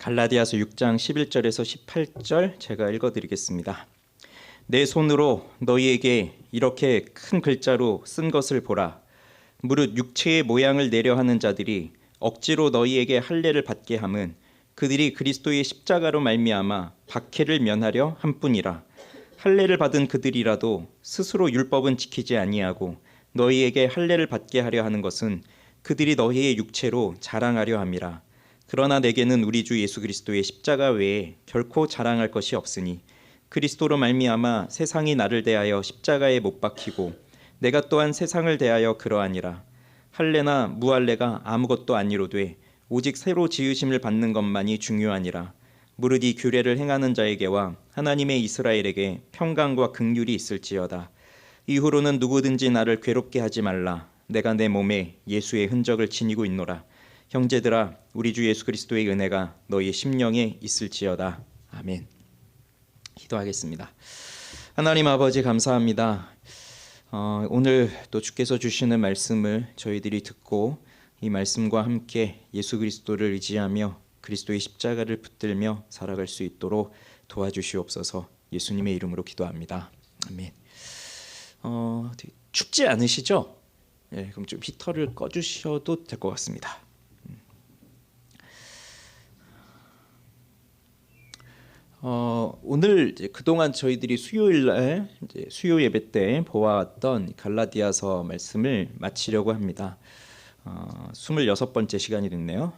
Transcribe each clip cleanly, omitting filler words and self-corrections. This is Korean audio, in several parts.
갈라디아서 6장 11절에서 18절 제가 읽어드리겠습니다. 내 손으로 너희에게 이렇게 큰 글자로 쓴 것을 보라. 무릇 육체의 모양을 내려 하는 자들이 억지로 너희에게 할례를 받게 함은 그들이 그리스도의 십자가로 말미암아 박해를 면하려 함뿐이라. 할례를 받은 그들이라도 스스로 율법은 지키지 아니하고 너희에게 할례를 받게 하려 하는 것은 그들이 너희의 육체로 자랑하려 함이라. 그러나 내게는 우리 주 예수 그리스도의 십자가 외에 결코 자랑할 것이 없으니 그리스도로 말미암아 세상이 나를 대하여 십자가에 못 박히고 내가 또한 세상을 대하여 그러하니라. 할례나 무할례가 아무것도 아니로되 오직 새로 지으심을 받는 것만이 중요하니라. 무릇 이 규례를 행하는 자에게와 하나님의 이스라엘에게 평강과 긍휼이 있을지어다. 이후로는 누구든지 나를 괴롭게 하지 말라. 내가 내 몸에 예수의 흔적을 지니고 있노라. 형제들아, 우리 주 예수 그리스도의 은혜가 너희 심령에 있을지어다. 아멘. 기도하겠습니다. 하나님 아버지 감사합니다. 오늘 또 주께서 주시는 말씀을 저희들이 듣고 이 말씀과 함께 예수 그리스도를 의지하며 그리스도의 십자가를 붙들며 살아갈 수 있도록 도와주시옵소서. 예수님의 이름으로 기도합니다. 아멘. 춥지 않으시죠? 네, 그럼 좀 히터를 꺼주셔도 될 것 같습니다. 오늘 이제 그동안 저희들이 수요일날 수요 예배 때 보아왔던 갈라디아서 말씀을 마치려고 합니다. 26번째 시간이 됐네요.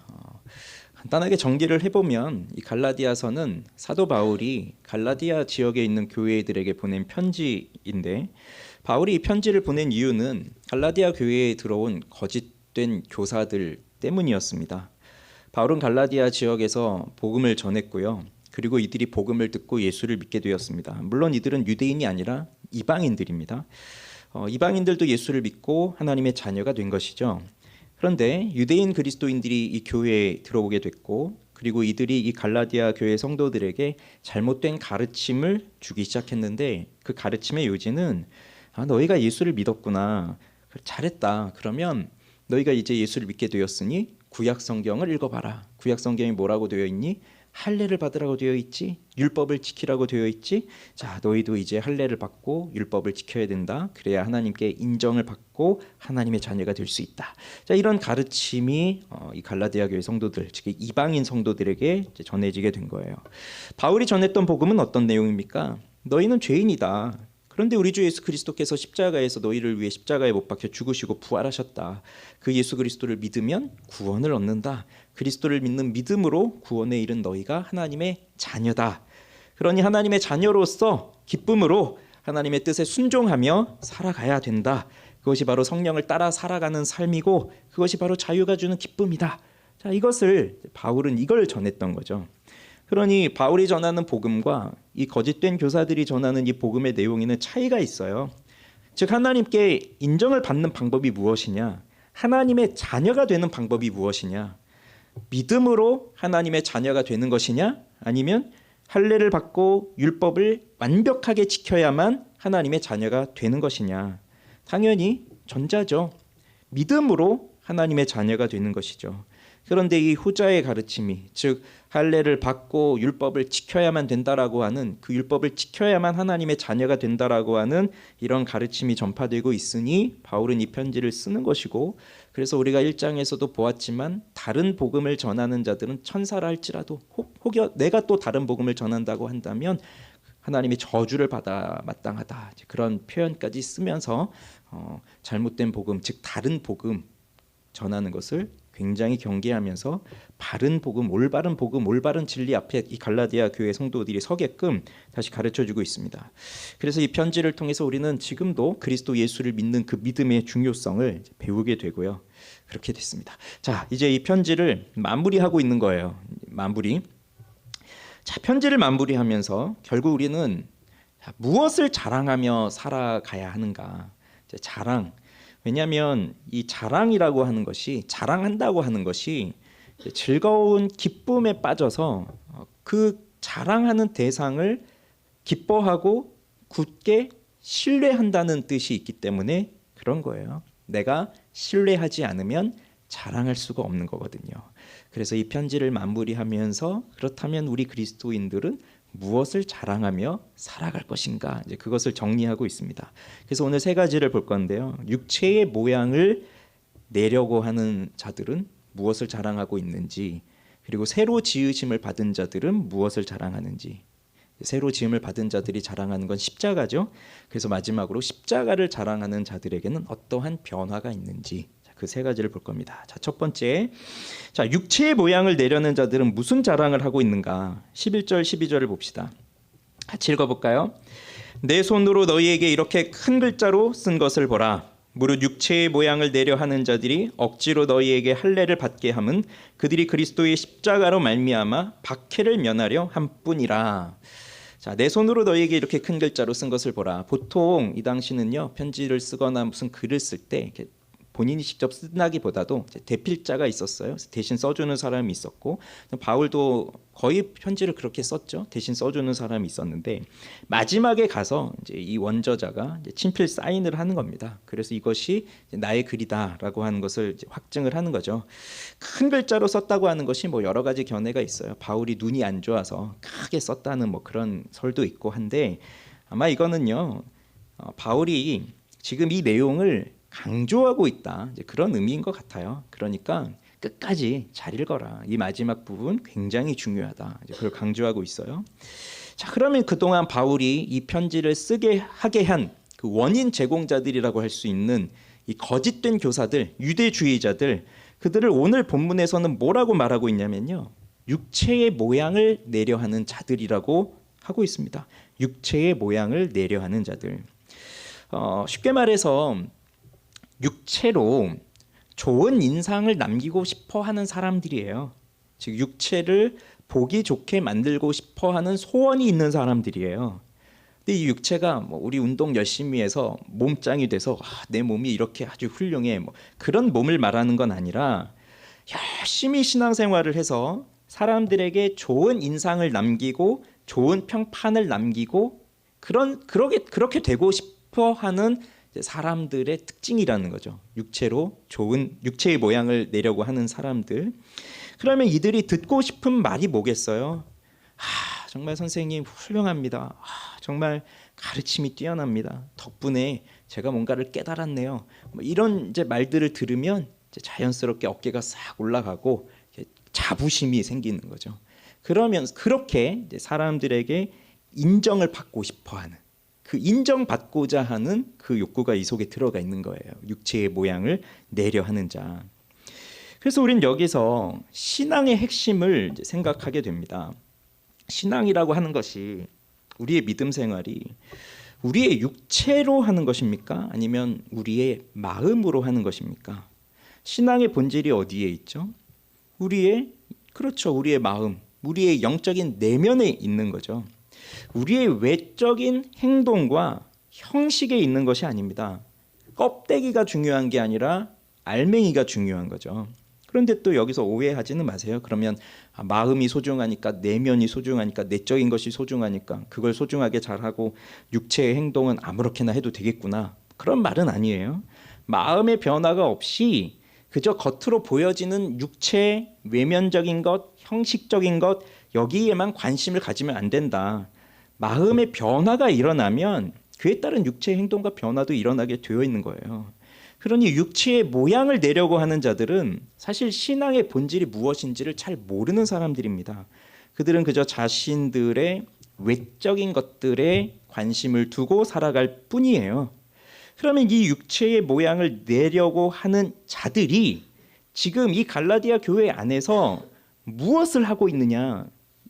간단하게 정리를 해보면 이 갈라디아서는 사도 바울이 갈라디아 지역에 있는 교회들에게 보낸 편지인데, 바울이 이 편지를 보낸 이유는 갈라디아 교회에 들어온 거짓된 교사들 때문이었습니다. 바울은 갈라디아 지역에서 복음을 전했고요. 그리고 이들이 복음을 듣고 예수를 믿게 되었습니다. 물론 이들은 유대인이 아니라 이방인들입니다. 이방인들도 예수를 믿고 하나님의 자녀가 된 것이죠. 그런데 유대인 그리스도인들이 이 교회에 들어오게 됐고, 그리고 이들이 이 갈라디아 교회 성도들에게 잘못된 가르침을 주기 시작했는데, 그 가르침의 요지는 너희가 예수를 믿었구나, 잘했다, 그러면 너희가 이제 예수를 믿게 되었으니 구약 성경을 읽어봐라. 구약 성경이 뭐라고 되어 있니? 할례를 받으라고 되어 있지, 율법을 지키라고 되어 있지. 자, 너희도 이제 할례를 받고 율법을 지켜야 된다. 그래야 하나님께 인정을 받고 하나님의 자녀가 될 수 있다. 자, 이런 가르침이 이 갈라디아 교회 성도들, 즉 이방인 성도들에게 전해지게 된 거예요. 바울이 전했던 복음은 어떤 내용입니까? 너희는 죄인이다. 그런데 우리 주 예수 그리스도께서 십자가에서 너희를 위해 십자가에 못 박혀 죽으시고 부활하셨다. 그 예수 그리스도를 믿으면 구원을 얻는다. 그리스도를 믿는 믿음으로 구원에 이른 너희가 하나님의 자녀다. 그러니 하나님의 자녀로서 기쁨으로 하나님의 뜻에 순종하며 살아가야 된다. 그것이 바로 성령을 따라 살아가는 삶이고, 그것이 바로 자유가 주는 기쁨이다. 자, 이것을 바울은 이걸 전했던 거죠. 그러니 바울이 전하는 복음과 이 거짓된 교사들이 전하는 이 복음의 내용에는 차이가 있어요. 즉, 하나님께 인정을 받는 방법이 무엇이냐? 하나님의 자녀가 되는 방법이 무엇이냐? 믿음으로 하나님의 자녀가 되는 것이냐? 아니면 할례를 받고 율법을 완벽하게 지켜야만 하나님의 자녀가 되는 것이냐? 당연히 전자죠. 믿음으로 하나님의 자녀가 되는 것이죠. 그런데 이 후자의 가르침이, 즉 할례를 받고 율법을 지켜야만 된다라고 하는, 그 율법을 지켜야만 하나님의 자녀가 된다라고 하는 이런 가르침이 전파되고 있으니 바울은 이 편지를 쓰는 것이고, 그래서 우리가 1장에서도 보았지만 다른 복음을 전하는 자들은 천사라 할지라도 혹여 내가 또 다른 복음을 전한다고 한다면 하나님의 저주를 받아 마땅하다, 그런 표현까지 쓰면서 잘못된 복음, 즉 다른 복음 전하는 것을 굉장히 경계하면서 바른 복음, 올바른 진리 앞에 이 갈라디아 교회 성도들이 서게끔 다시 가르쳐주고 있습니다. 그래서 이 편지를 통해서 우리는 지금도 그리스도 예수를 믿는 그 믿음의 중요성을 배우게 되고요. 그렇게 됐습니다. 자, 이제 이 편지를 마무리하고 있는 거예요. 자, 편지를 마무리하면서 결국 우리는 무엇을 자랑하며 살아가야 하는가? 자랑. 왜냐하면 이 자랑이라고 하는 것이, 자랑한다고 하는 것이 즐거운 기쁨에 빠져서 그 자랑하는 대상을 기뻐하고 굳게 신뢰한다는 뜻이 있기 때문에 그런 거예요. 내가 신뢰하지 않으면 자랑할 수가 없는 거거든요. 그래서 이 편지를 마무리하면서 그렇다면 우리 그리스도인들은 무엇을 자랑하며 살아갈 것인가, 이제 그것을 정리하고 있습니다. 그래서 오늘 세 가지를 볼 건데요. 육체의 모양을 내려고 하는 자들은 무엇을 자랑하고 있는지, 그리고 새로 지으심을 받은 자들은 무엇을 자랑하는지. 새로 지음을 받은 자들이 자랑하는 건 십자가죠. 그래서 마지막으로 십자가를 자랑하는 자들에게는 어떠한 변화가 있는지, 그 세 가지를 볼 겁니다. 자, 첫 번째, 자, 육체의 모양을 내려는 자들은 무슨 자랑을 하고 있는가? 11절 12절을 봅시다. 같이 읽어볼까요? 내 손으로 너희에게 이렇게 큰 글자로 쓴 것을 보라. 무릇 육체의 모양을 내려 하는 자들이 억지로 너희에게 할례를 받게 함은 그들이 그리스도의 십자가로 말미암아 박해를 면하려 함뿐이라. 자, 내 손으로 너희에게 이렇게 큰 글자로 쓴 것을 보라. 보통 이 당시는요, 편지를 쓰거나 무슨 글을 쓸 때 본인이 직접 쓴다기보다도 대필자가 있었어요. 대신 써주는 사람이 있었고, 바울도 거의 편지를 그렇게 썼죠. 대신 써주는 사람이 있었는데, 마지막에 가서 이제 이 원저자가 이제 친필 사인을 하는 겁니다. 그래서 이것이 나의 글이다라고 하는 것을 이제 확증을 하는 거죠. 큰 글자로 썼다고 하는 것이 뭐 여러 가지 견해가 있어요. 바울이 눈이 안 좋아서 크게 썼다는 뭐 그런 설도 있고 한데, 아마 이거는요, 바울이 지금 이 내용을 강조하고 있다, 이제 그런 의미인 것 같아요. 그러니까 끝까지 잘 읽어라. 이 마지막 부분 굉장히 중요하다. 이제 그걸 강조하고 있어요. 자, 그러면 그동안 바울이 이 편지를 쓰게 하게 한 그 원인 제공자들이라고 할 수 있는 이 거짓된 교사들, 유대주의자들, 그들을 오늘 본문에서는 뭐라고 말하고 있냐면요, 육체의 모양을 내려하는 자들이라고 하고 있습니다. 육체의 모양을 내려하는 자들. 쉽게 말해서 육체로 좋은 인상을 남기고 싶어 하는 사람들이에요. 즉 육체를 보기 좋게 만들고 싶어 하는 소원이 있는 사람들이에요. 근데 이 육체가 뭐 우리 운동 열심히 해서 몸짱이 돼서 내 몸이 이렇게 아주 훌륭해, 뭐 그런 몸을 말하는 건 아니라 열심히 신앙생활을 해서 사람들에게 좋은 인상을 남기고 좋은 평판을 남기고 그렇게 되고 싶어 하는 사람들의 특징이라는 거죠. 육체로 좋은 육체의 모양을 내려고 하는 사람들. 그러면 이들이 듣고 싶은 말이 뭐겠어요? 정말 선생님 훌륭합니다. 정말 가르침이 뛰어납니다. 덕분에 제가 뭔가를 깨달았네요. 뭐 이런 이제 말들을 들으면 이제 자연스럽게 어깨가 싹 올라가고 자부심이 생기는 거죠. 그러면 그렇게 이제 사람들에게 인정을 받고 싶어하는, 그 인정받고자 하는 그 욕구가 이 속에 들어가 있는 거예요. 육체의 모양을 내려 하는 자. 그래서 우리는 여기서 신앙의 핵심을 이제 생각하게 됩니다. 신앙이라고 하는 것이, 우리의 믿음 생활이 우리의 육체로 하는 것입니까? 아니면 우리의 마음으로 하는 것입니까? 신앙의 본질이 어디에 있죠? 그렇죠. 우리의 마음, 우리의 영적인 내면에 있는 거죠. 우리의 외적인 행동과 형식에 있는 것이 아닙니다. 껍데기가 중요한 게 아니라 알맹이가 중요한 거죠. 그런데 또 여기서 오해하지는 마세요. 그러면 마음이 소중하니까, 내면이 소중하니까, 내적인 것이 소중하니까 그걸 소중하게 잘하고 육체의 행동은 아무렇게나 해도 되겠구나, 그런 말은 아니에요. 마음의 변화가 없이 그저 겉으로 보여지는 육체, 외면적인 것, 형식적인 것, 여기에만 관심을 가지면 안 된다. 마음의 변화가 일어나면 그에 따른 육체의 행동과 변화도 일어나게 되어 있는 거예요. 그러니 육체의 모양을 내려고 하는 자들은 사실 신앙의 본질이 무엇인지를 잘 모르는 사람들입니다. 그들은 그저 자신들의 외적인 것들에 관심을 두고 살아갈 뿐이에요. 그러면 이 육체의 모양을 내려고 하는 자들이 지금 이 갈라디아 교회 안에서 무엇을 하고 있느냐?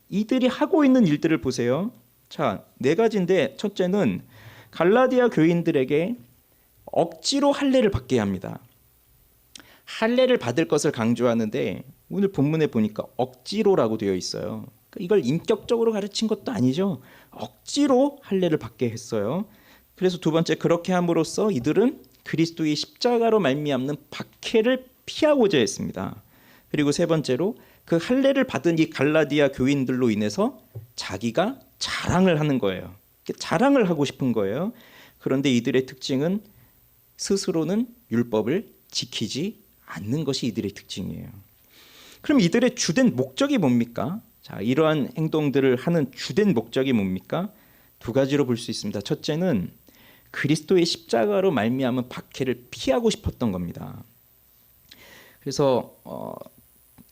이들이 하고 있는 일들을 보세요. 자, 네 가지인데, 첫째는 갈라디아 교인들에게 억지로 할례를 받게 합니다. 할례를 받을 것을 강조하는데 오늘 본문에 보니까 억지로라고 되어 있어요. 이걸 인격적으로 가르친 것도 아니죠. 억지로 할례를 받게 했어요. 그래서 두 번째, 그렇게 함으로써 이들은 그리스도의 십자가로 말미암는 박해를 피하고자 했습니다. 그리고 세 번째로, 그 할례를 받은 이 갈라디아 교인들로 인해서 자기가 자랑을 하는 거예요. 자랑을 하고 싶은 거예요. 그런데 이들의 특징은 스스로는 율법을 지키지 않는 것이 이들의 특징이에요. 그럼 이들의 주된 목적이 뭡니까? 자, 이러한 행동들을 하는 주된 목적이 뭡니까? 두 가지로 볼 수 있습니다. 첫째는 그리스도의 십자가로 말미암은 박해를 피하고 싶었던 겁니다. 그래서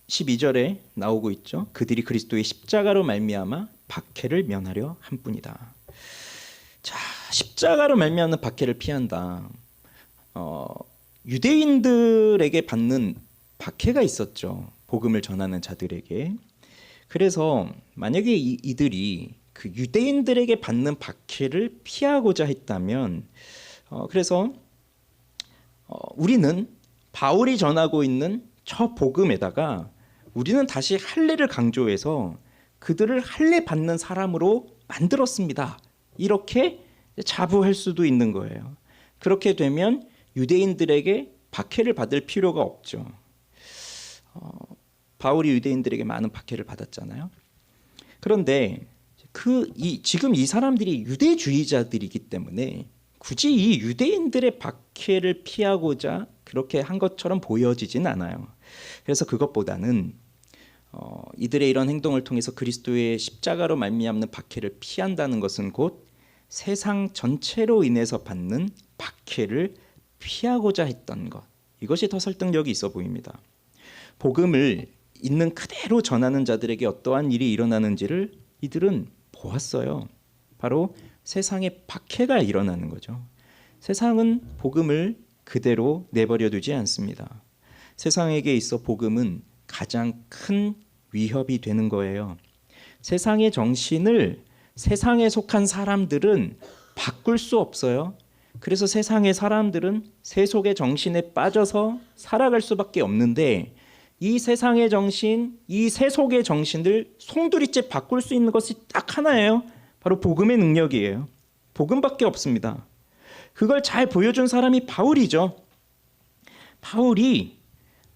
12절에 나오고 있죠. 그들이 그리스도의 십자가로 말미암아 박해를 면하려 함뿐이다. 자, 십자가로 말미암는 박해를 피한다. 유대인들에게 받는 박해가 있었죠. 복음을 전하는 자들에게. 그래서 만약에 이들이 그 유대인들에게 받는 박해를 피하고자 했다면, 그래서 우리는 바울이 전하고 있는 저 복음에다가 우리는 다시 할례를 강조해서 그들을 할례 받는 사람으로 만들었습니다. 이렇게 자부할 수도 있는 거예요. 그렇게 되면 유대인들에게 박해를 받을 필요가 없죠. 바울이 유대인들에게 많은 박해를 받았잖아요. 그런데 지금 이 사람들이 유대주의자들이기 때문에 굳이 이 유대인들의 박해를 피하고자 그렇게 한 것처럼 보여지진 않아요. 그래서 그것보다는 이들의 이런 행동을 통해서 그리스도의 십자가로 말미암는 박해를 피한다는 것은 곧 세상 전체로 인해서 받는 박해를 피하고자 했던 것, 이것이 더 설득력이 있어 보입니다. 복음을 있는 그대로 전하는 자들에게 어떠한 일이 일어나는지를 이들은 보았어요. 바로 세상에 박해가 일어나는 거죠. 세상은 복음을 그대로 내버려 두지 않습니다. 세상에게 있어 복음은 가장 큰 위협이 되는 거예요. 세상의 정신을 세상에 속한 사람들은 바꿀 수 없어요. 그래서 세상의 사람들은 세속의 정신에 빠져서 살아갈 수밖에 없는데, 이 세상의 정신, 이 세속의 정신을 송두리째 바꿀 수 있는 것이 딱 하나예요. 바로 복음의 능력이에요. 복음밖에 없습니다. 그걸 잘 보여준 사람이 바울이죠. 바울이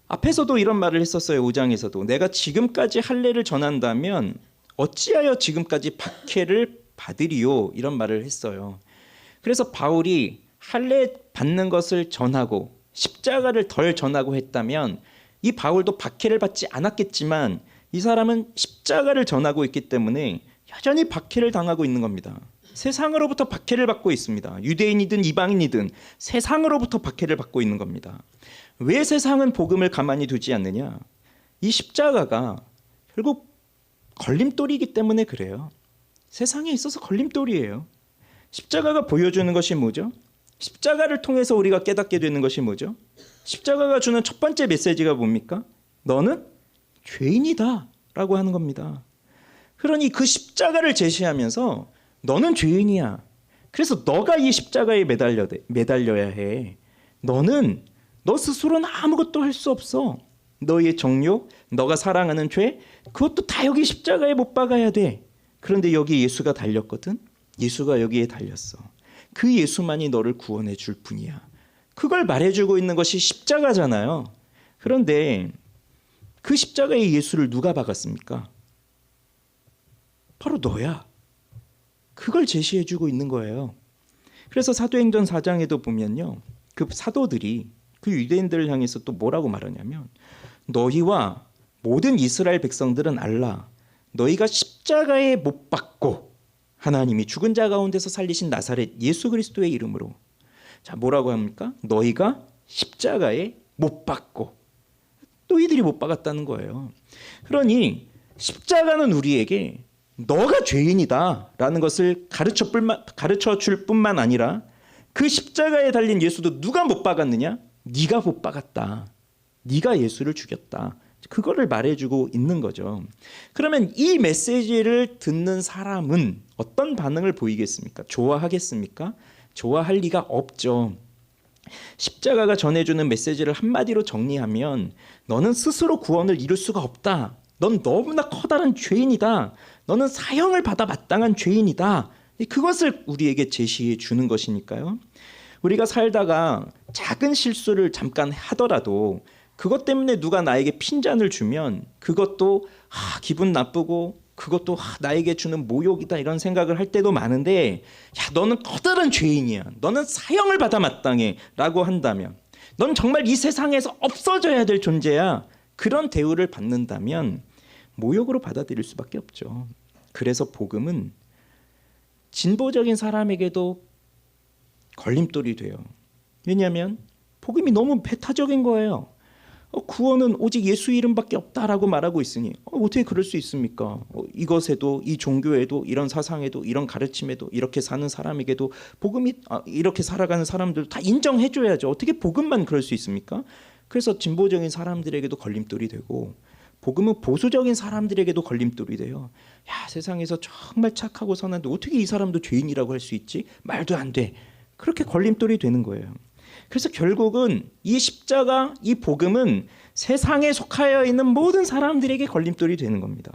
앞에서도 이런 말을 했었어요. 5장에서도 내가 지금까지 할례를 전한다면 어찌하여 지금까지 박해를 받으리요, 이런 말을 했어요. 그래서 바울이 할례 받는 것을 전하고 십자가를 덜 전하고 했다면 이 바울도 박해를 받지 않았겠지만 이 사람은 십자가를 전하고 있기 때문에 여전히 박해를 당하고 있는 겁니다. 세상으로부터 박해를 받고 있습니다. 유대인이든 이방인이든 세상으로부터 박해를 받고 있는 겁니다. 왜 세상은 복음을 가만히 두지 않느냐? 이 십자가가 결국 걸림돌이기 때문에 그래요. 세상에 있어서 걸림돌이에요. 십자가가 보여주는 것이 뭐죠? 십자가를 통해서 우리가 깨닫게 되는 것이 뭐죠? 십자가가 주는 첫 번째 메시지가 뭡니까? 너는 죄인이다 라고 하는 겁니다. 그러니 그 십자가를 제시하면서 너는 죄인이야. 그래서 너가 이 십자가에 매달려야 해. 너 스스로는 아무것도 할 수 없어. 너의 정욕, 너가 사랑하는 죄, 그것도 다 여기 십자가에 못 박아야 돼. 그런데 여기 예수가 달렸거든. 예수가 여기에 달렸어. 그 예수만이 너를 구원해 줄 뿐이야. 그걸 말해주고 있는 것이 십자가잖아요. 그런데 그 십자가의 예수를 누가 박았습니까? 바로 너야. 그걸 제시해주고 있는 거예요. 그래서 사도행전 4장에도 보면요, 그 사도들이 그 유대인들을 향해서 또 뭐라고 말하냐면, 너희와 모든 이스라엘 백성들은 알라. 너희가 십자가에 못 박고 하나님이 죽은 자 가운데서 살리신 나사렛 예수 그리스도의 이름으로, 자, 뭐라고 합니까? 너희가 십자가에 못 박고, 또 이들이 못 박았다는 거예요. 그러니 십자가는 우리에게 너가 죄인이다 라는 것을 가르쳐 줄 뿐만 아니라, 그 십자가에 달린 예수도 누가 못 박았느냐? 네가 못 박았다. 네가 예수를 죽였다. 그거를 말해주고 있는 거죠. 그러면 이 메시지를 듣는 사람은 어떤 반응을 보이겠습니까? 좋아하겠습니까? 좋아할 리가 없죠. 십자가가 전해주는 메시지를 한마디로 정리하면, 너는 스스로 구원을 이룰 수가 없다. 넌 너무나 커다란 죄인이다. 너는 사형을 받아 마땅한 죄인이다. 그것을 우리에게 제시해 주는 것이니까요. 우리가 살다가 작은 실수를 잠깐 하더라도 그것 때문에 누가 나에게 핀잔을 주면 그것도 기분 나쁘고, 그것도 나에게 주는 모욕이다 이런 생각을 할 때도 많은데, 야, 너는 커다란 죄인이야. 너는 사형을 받아 마땅해 라고 한다면, 넌 정말 이 세상에서 없어져야 될 존재야. 그런 대우를 받는다면 모욕으로 받아들일 수밖에 없죠. 그래서 복음은 진보적인 사람에게도 걸림돌이 돼요. 왜냐하면 복음이 너무 배타적인 거예요. 구원은 오직 예수 이름밖에 없다라고 말하고 있으니 어떻게 그럴 수 있습니까? 이것에도, 이 종교에도, 이런 사상에도, 이런 가르침에도, 이렇게 사는 사람에게도 복음이 이렇게 살아가는 사람들 다 인정해줘야죠. 어떻게 복음만 그럴 수 있습니까? 그래서 진보적인 사람들에게도 걸림돌이 되고 복음은 보수적인 사람들에게도 걸림돌이 돼요. 야, 세상에서 정말 착하고 선한데 어떻게 이 사람도 죄인이라고 할 수 있지? 말도 안 돼. 그렇게 걸림돌이 되는 거예요. 그래서 결국은 이 십자가, 이 복음은 세상에 속하여 있는 모든 사람들에게 걸림돌이 되는 겁니다.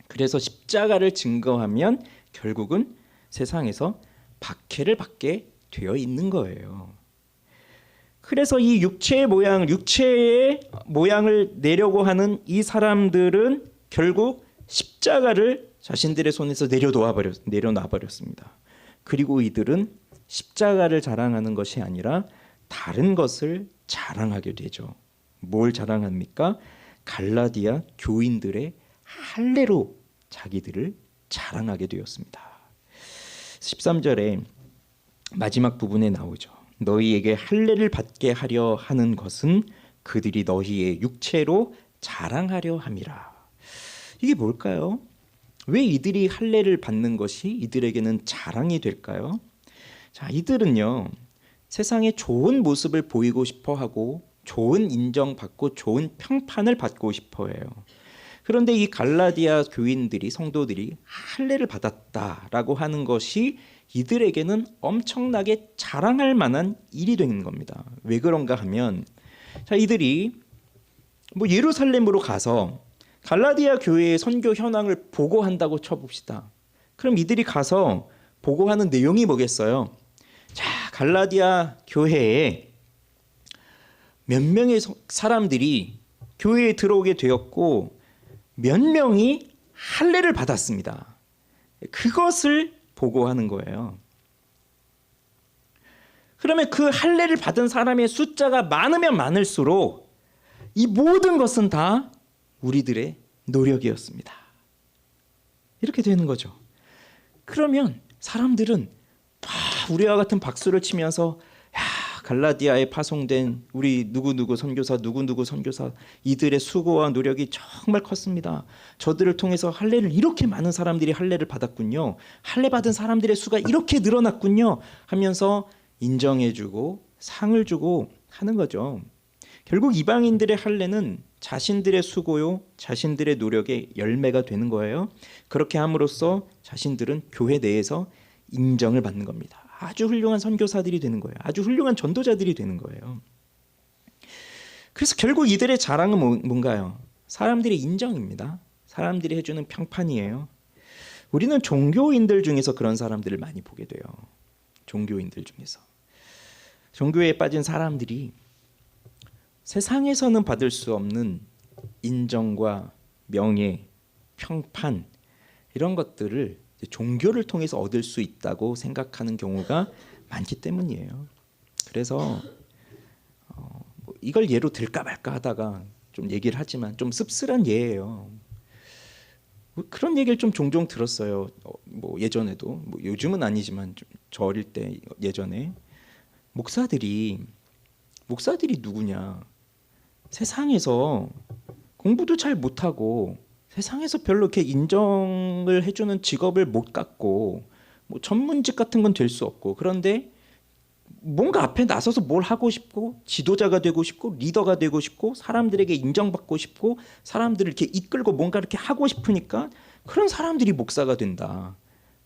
그래서 십자가를 증거하면 결국은 세상에서 박해를 받게 되어 있는 거예요. 그래서 이 육체의 모양을 내려고 하는 이 사람들은 결국 십자가를 자신들의 손에서 내려놔 버렸습니다. 그리고 이들은 십자가를 자랑하는 것이 아니라 다른 것을 자랑하게 되죠. 뭘 자랑합니까? 갈라디아 교인들의 할례로 자기들을 자랑하게 되었습니다. 13절에 마지막 부분에 나오죠. 너희에게 할례를 받게 하려 하는 것은 그들이 너희의 육체로 자랑하려 함이라. 이게 뭘까요? 왜 이들이 할례를 받는 것이 이들에게는 자랑이 될까요? 자, 이들은요, 세상에 좋은 모습을 보이고 싶어 하고 좋은 인정받고 좋은 평판을 받고 싶어 해요. 그런데 이 갈라디아 교인들이, 성도들이 할례를 받았다라고 하는 것이 이들에게는 엄청나게 자랑할 만한 일이 되는 겁니다. 왜 그런가 하면, 자, 이들이 예루살렘으로 가서 갈라디아 교회의 선교 현황을 보고한다고 쳐봅시다. 그럼 이들이 가서 보고하는 내용이 뭐겠어요? 자, 갈라디아 교회에 몇 명의 사람들이 교회에 들어오게 되었고 몇 명이 할례를 받았습니다. 그것을 보고하는 거예요. 그러면 그 할례를 받은 사람의 숫자가 많으면 많을수록 이 모든 것은 다 우리들의 노력이었습니다. 이렇게 되는 거죠. 그러면 사람들은 우리와 같은 박수를 치면서 야, 갈라디아에 파송된 우리 누구누구 선교사 누구누구 선교사 이들의 수고와 노력이 정말 컸습니다. 저들을 통해서 할례를 이렇게 많은 사람들이 할례를 받았군요. 할례 받은 사람들의 수가 이렇게 늘어났군요 하면서 인정해주고 상을 주고 하는 거죠. 결국 이방인들의 할례는 자신들의 수고요, 자신들의 노력의 열매가 되는 거예요. 그렇게 함으로써 자신들은 교회 내에서 인정을 받는 겁니다. 아주 훌륭한 선교사들이 되는 거예요. 아주 훌륭한 전도자들이 되는 거예요. 그래서 결국 이들의 자랑은 뭔가요? 사람들의 인정입니다. 사람들이 해주는 평판이에요. 우리는 종교인들 중에서 그런 사람들을 많이 보게 돼요. 종교인들 중에서. 종교에 빠진 사람들이 세상에서는 받을 수 없는 인정과 명예, 평판 이런 것들을 종교를 통해서 얻을 수 있다고 생각하는 경우가 많기 때문이에요. 그래서 이걸 예로 들까 말까 하다가 좀 얘기를 하지만 좀 씁쓸한 예예요. 그런 얘기를 좀 종종 들었어요. 예전에도 요즘은 아니지만 저 어릴 때 예전에 목사들이 누구냐? 세상에서 공부도 잘 못하고 세상에서 별로 이렇게 인정을 해주는 직업을 못 갖고 전문직 같은 건 될 수 없고 그런데 뭔가 앞에 나서서 뭘 하고 싶고 지도자가 되고 싶고 리더가 되고 싶고 사람들에게 인정받고 싶고 사람들을 이렇게 이끌고 뭔가 이렇게 하고 싶으니까 그런 사람들이 목사가 된다.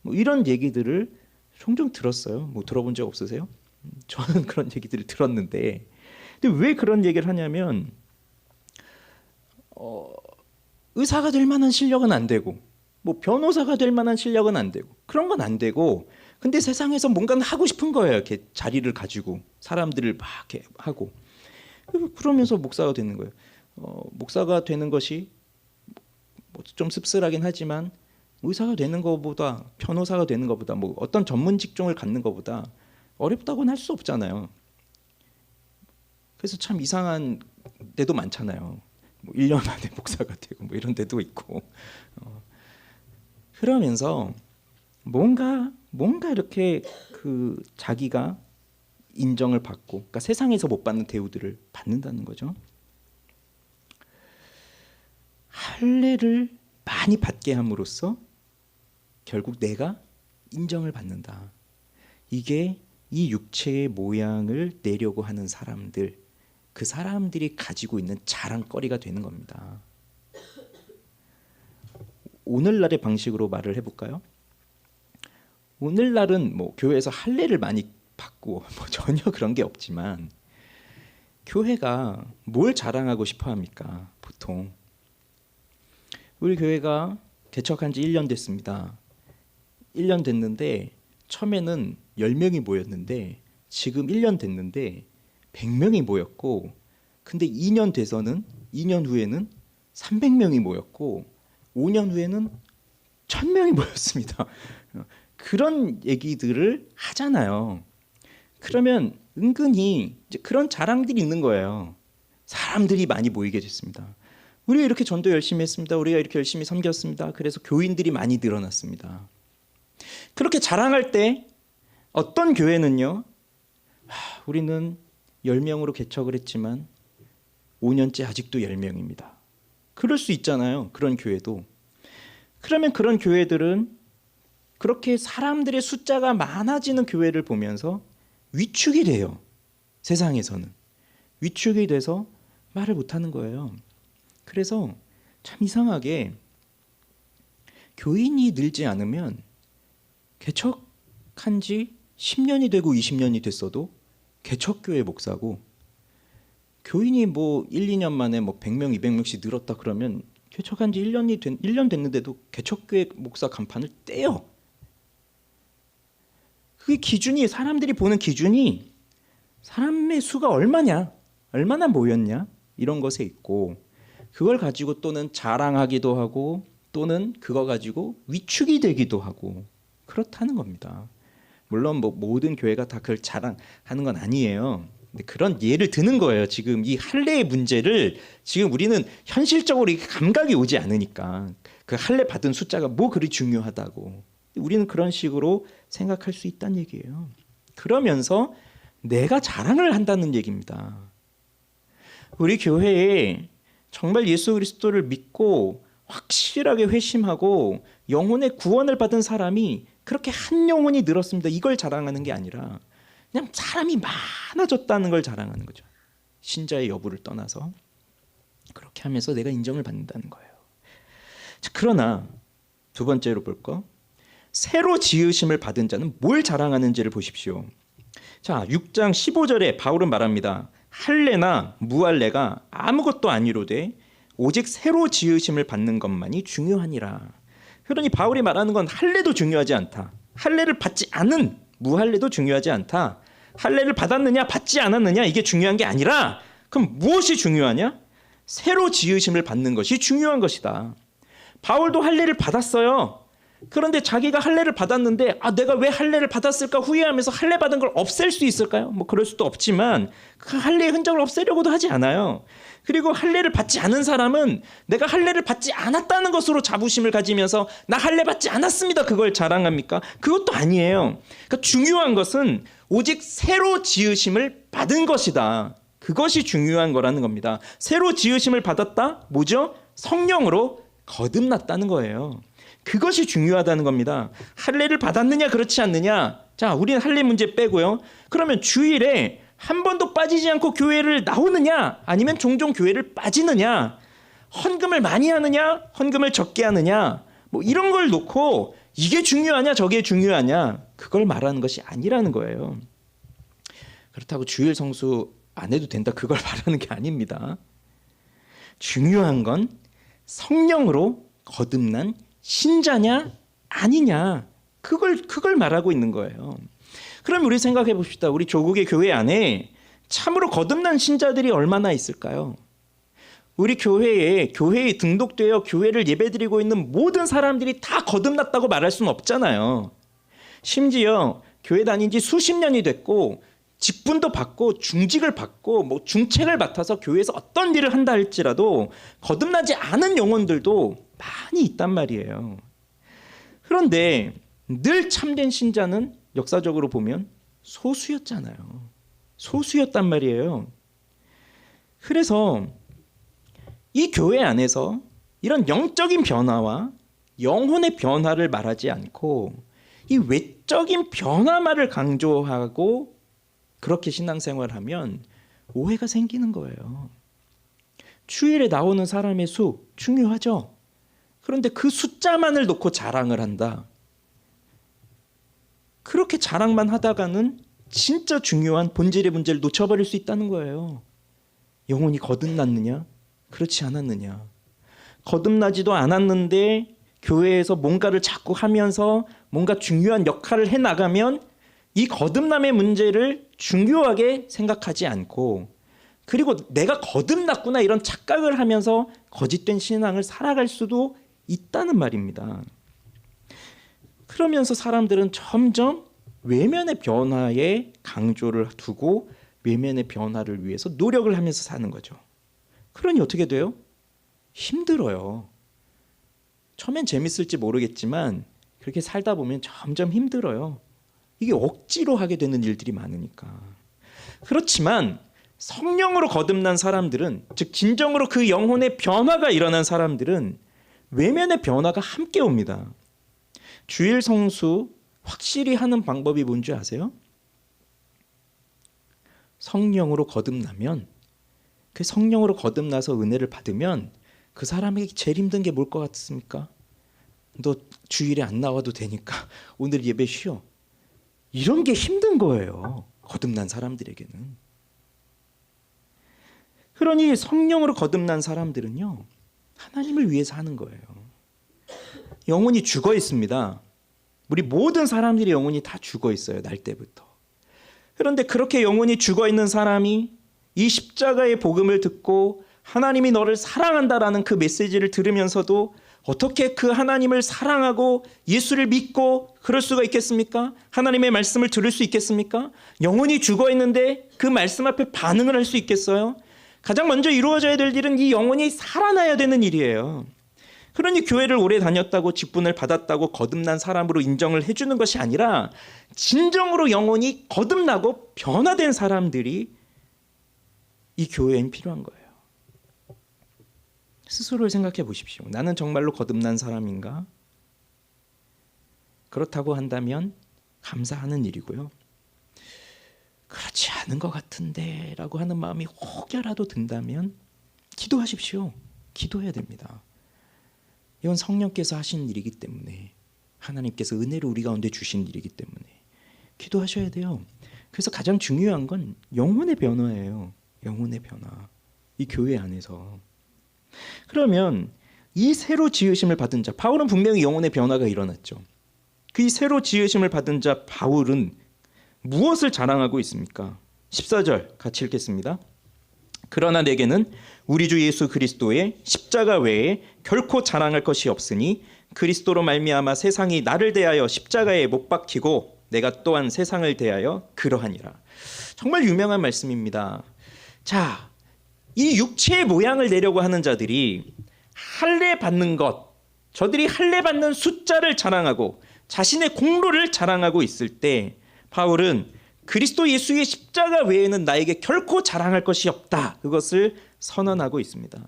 이런 얘기들을 종종 들었어요. 들어본 적 없으세요? 저는 그런 얘기들을 들었는데 근데 왜 그런 얘기를 하냐면 의사가 될 만한 실력은 안 되고 변호사가 될 만한 실력은 안 되고 그런 건 안 되고 근데 세상에서 뭔가는 하고 싶은 거예요. 이렇게 자리를 가지고 사람들을 막 이렇게 하고 그러면서 목사가 되는 거예요. 목사가 되는 것이 좀 씁쓸하긴 하지만 의사가 되는 것보다 변호사가 되는 것보다 어떤 전문 직종을 갖는 것보다 어렵다고는 할 수 없잖아요. 그래서 참 이상한 데도 많잖아요. 뭐 1년 만에 목사가 되고 뭐 이런 데도 있고 그러면서 뭔가 이렇게 그 자기가 인정을 받고 그러니까 세상에서 못 받는 대우들을 받는다는 거죠. 할례를 많이 받게 함으로써 결국 내가 인정을 받는다. 이게 이 육체의 모양을 내려고 하는 사람들, 그 사람들이 가지고 있는 자랑거리가 되는 겁니다. 오늘날의 방식으로 말을 해볼까요? 오늘날은 뭐 교회에서 할례를 많이 받고 뭐 전혀 그런 게 없지만 교회가 뭘 자랑하고 싶어 합니까? 보통 우리 교회가 개척한 지 1년 됐습니다. 1년 됐는데 처음에는 10명이 모였는데 지금 1년 됐는데 100명이 모였고 근데 2년 돼서는 2년 후에는 300명이 모였고 5년 후에는 1000명이 모였습니다. 그런 얘기들을 하잖아요. 그러면 은근히 이제 그런 자랑들이 있는 거예요. 사람들이 많이 모이게 됐습니다. 우리가 이렇게 전도 열심히 했습니다. 우리가 이렇게 열심히 섬겼습니다. 그래서 교인들이 많이 늘어났습니다. 그렇게 자랑할 때 어떤 교회는요. 우리는 10명으로 개척을 했지만 5년째 아직도 10명입니다. 그럴 수 있잖아요. 그런 교회도. 그러면 그런 교회들은 그렇게 사람들의 숫자가 많아지는 교회를 보면서 위축이 돼요. 세상에서는. 위축이 돼서 말을 못하는 거예요. 그래서 참 이상하게 교인이 늘지 않으면 개척한 지 10년이 되고 20년이 됐어도 개척교회 목사고 교인이 뭐 1, 2년 만에 뭐 100명, 200명씩 늘었다 그러면 개척한 지 1년 됐는데도 개척교회 목사 간판을 떼요. 그게 기준이 사람들이 보는 기준이 사람의 수가 얼마냐, 얼마나 모였냐 이런 것에 있고 그걸 가지고 또는 자랑하기도 하고 또는 그거 가지고 위축이 되기도 하고 그렇다는 겁니다. 물론 뭐 모든 교회가 다 그걸 자랑하는 건 아니에요. 근데 그런 예를 드는 거예요. 지금 이 할례의 문제를 지금 우리는 현실적으로 이게 감각이 오지 않으니까 그 할례 받은 숫자가 뭐 그리 중요하다고 우리는 그런 식으로 생각할 수 있다는 얘기예요. 그러면서 내가 자랑을 한다는 얘기입니다. 우리 교회에 정말 예수 그리스도를 믿고 확실하게 회심하고 영혼의 구원을 받은 사람이 그렇게 한 영혼이 늘었습니다. 이걸 자랑하는 게 아니라 그냥 사람이 많아졌다는 걸 자랑하는 거죠. 신자의 여부를 떠나서 그렇게 하면서 내가 인정을 받는다는 거예요. 자, 그러나 두 번째로 볼 거 새로 지으심을 받은 자는 뭘 자랑하는지를 보십시오. 자, 6장 15절에 바울은 말합니다. 할례나 무할례가 아무것도 아니로되 오직 새로 지으심을 받는 것만이 중요하니라. 그러니 바울이 말하는 건 할례도 중요하지 않다. 할례를 받지 않은 무할례도 중요하지 않다. 할례를 받았느냐 받지 않았느냐 이게 중요한 게 아니라 그럼 무엇이 중요하냐? 새로 지으심을 받는 것이 중요한 것이다. 바울도 할례를 받았어요. 그런데 자기가 할례를 받았는데 내가 왜 할례를 받았을까 후회하면서 할례 받은 걸 없앨 수 있을까요? 뭐 그럴 수도 없지만 그 할례의 흔적을 없애려고도 하지 않아요. 그리고 할례를 받지 않은 사람은 내가 할례를 받지 않았다는 것으로 자부심을 가지면서 나 할례 받지 않았습니다. 그걸 자랑합니까? 그것도 아니에요. 그러니까 중요한 것은 오직 새로 지으심을 받은 것이다. 그것이 중요한 거라는 겁니다. 새로 지으심을 받았다? 뭐죠? 성령으로 거듭났다는 거예요. 그것이 중요하다는 겁니다. 할례를 받았느냐 그렇지 않느냐. 자, 우리는 할례 문제 빼고요. 그러면 주일에 한 번도 빠지지 않고 교회를 나오느냐 아니면 종종 교회를 빠지느냐, 헌금을 많이 하느냐 헌금을 적게 하느냐, 뭐 이런 걸 놓고 이게 중요하냐 저게 중요하냐 그걸 말하는 것이 아니라는 거예요. 그렇다고 주일 성수 안 해도 된다 그걸 말하는 게 아닙니다. 중요한 건 성령으로 거듭난 신자냐 아니냐 그걸 말하고 있는 거예요. 그럼 우리 생각해 봅시다. 우리 조국의 교회 안에 참으로 거듭난 신자들이 얼마나 있을까요? 우리 교회에 등록되어 교회를 예배드리고 있는 모든 사람들이 다 거듭났다고 말할 수는 없잖아요. 심지어 교회 다닌 지 수십 년이 됐고 직분도 받고 중직을 받고 뭐 중책을 맡아서 교회에서 어떤 일을 한다 할지라도 거듭나지 않은 영혼들도 많이 있단 말이에요. 그런데 늘 참된 신자는 역사적으로 보면 소수였잖아요. 소수였단 말이에요. 그래서 이 교회 안에서 이런 영적인 변화와 영혼의 변화를 말하지 않고 이 외적인 변화만을 강조하고 그렇게 신앙생활을 하면 오해가 생기는 거예요. 주일에 나오는 사람의 수 중요하죠. 그런데 그 숫자만을 놓고 자랑을 한다. 그렇게 자랑만 하다가는 진짜 중요한 본질의 문제를 놓쳐버릴 수 있다는 거예요. 영혼이 거듭났느냐? 그렇지 않았느냐? 거듭나지도 않았는데 교회에서 뭔가를 자꾸 하면서 뭔가 중요한 역할을 해나가면 이 거듭남의 문제를 중요하게 생각하지 않고 그리고 내가 거듭났구나 이런 착각을 하면서 거짓된 신앙을 살아갈 수도 있다는 말입니다. 그러면서 사람들은 점점 외면의 변화에 강조를 두고 외면의 변화를 위해서 노력을 하면서 사는 거죠. 그러니 어떻게 돼요? 힘들어요. 처음엔 재밌을지 모르겠지만 그렇게 살다 보면 점점 힘들어요. 이게 억지로 하게 되는 일들이 많으니까. 그렇지만 성령으로 거듭난 사람들은, 즉 진정으로 그 영혼의 변화가 일어난 사람들은 외면의 변화가 함께 옵니다. 주일 성수 확실히 하는 방법이 뭔지 아세요? 성령으로 거듭나면, 그 성령으로 거듭나서 은혜를 받으면 그 사람에게 제일 힘든 게 뭘 것 같습니까? 너 주일에 안 나와도 되니까 오늘 예배 쉬어. 이런 게 힘든 거예요. 거듭난 사람들에게는. 그러니 성령으로 거듭난 사람들은요, 하나님을 위해서 하는 거예요. 영혼이 죽어 있습니다. 우리 모든 사람들의 영혼이 다 죽어 있어요. 날 때부터. 그런데 그렇게 영혼이 죽어 있는 사람이 이 십자가의 복음을 듣고 하나님이 너를 사랑한다라는 그 메시지를 들으면서도 어떻게 그 하나님을 사랑하고 예수를 믿고 그럴 수가 있겠습니까? 하나님의 말씀을 들을 수 있겠습니까? 영혼이 죽어 있는데 그 말씀 앞에 반응을 할 수 있겠어요? 가장 먼저 이루어져야 될 일은 이 영혼이 살아나야 되는 일이에요. 그러니 교회를 오래 다녔다고 직분을 받았다고 거듭난 사람으로 인정을 해주는 것이 아니라 진정으로 영혼이 거듭나고 변화된 사람들이 이 교회엔 필요한 거예요. 스스로를 생각해 보십시오. 나는 정말로 거듭난 사람인가? 그렇다고 한다면 감사하는 일이고요. 그렇지 않은 것 같은데 라고 하는 마음이 혹여라도 든다면 기도하십시오. 기도해야 됩니다. 이건 성령께서 하신 일이기 때문에, 하나님께서 은혜로 우리 가운데 주신 일이기 때문에 기도하셔야 돼요. 그래서 가장 중요한 건 영혼의 변화예요. 영혼의 변화. 이 교회 안에서. 그러면 이 새로 지으심을 받은 자, 바울은 분명히 영혼의 변화가 일어났죠. 그 새로 지으심을 받은 자 바울은 무엇을 자랑하고 있습니까? 14절 같이 읽겠습니다. 그러나 내게는 우리 주 예수 그리스도의 십자가 외에 결코 자랑할 것이 없으니 그리스도로 말미암아 세상이 나를 대하여 십자가에 못 박히고 내가 또한 세상을 대하여 그러하니라. 정말 유명한 말씀입니다. 자, 이 육체의 모양을 내려고 하는 자들이 할례 받는 것, 저들이 할례 받는 숫자를 자랑하고 자신의 공로를 자랑하고 있을 때 바울은 그리스도 예수의 십자가 외에는 나에게 결코 자랑할 것이 없다. 그것을 선언하고 있습니다.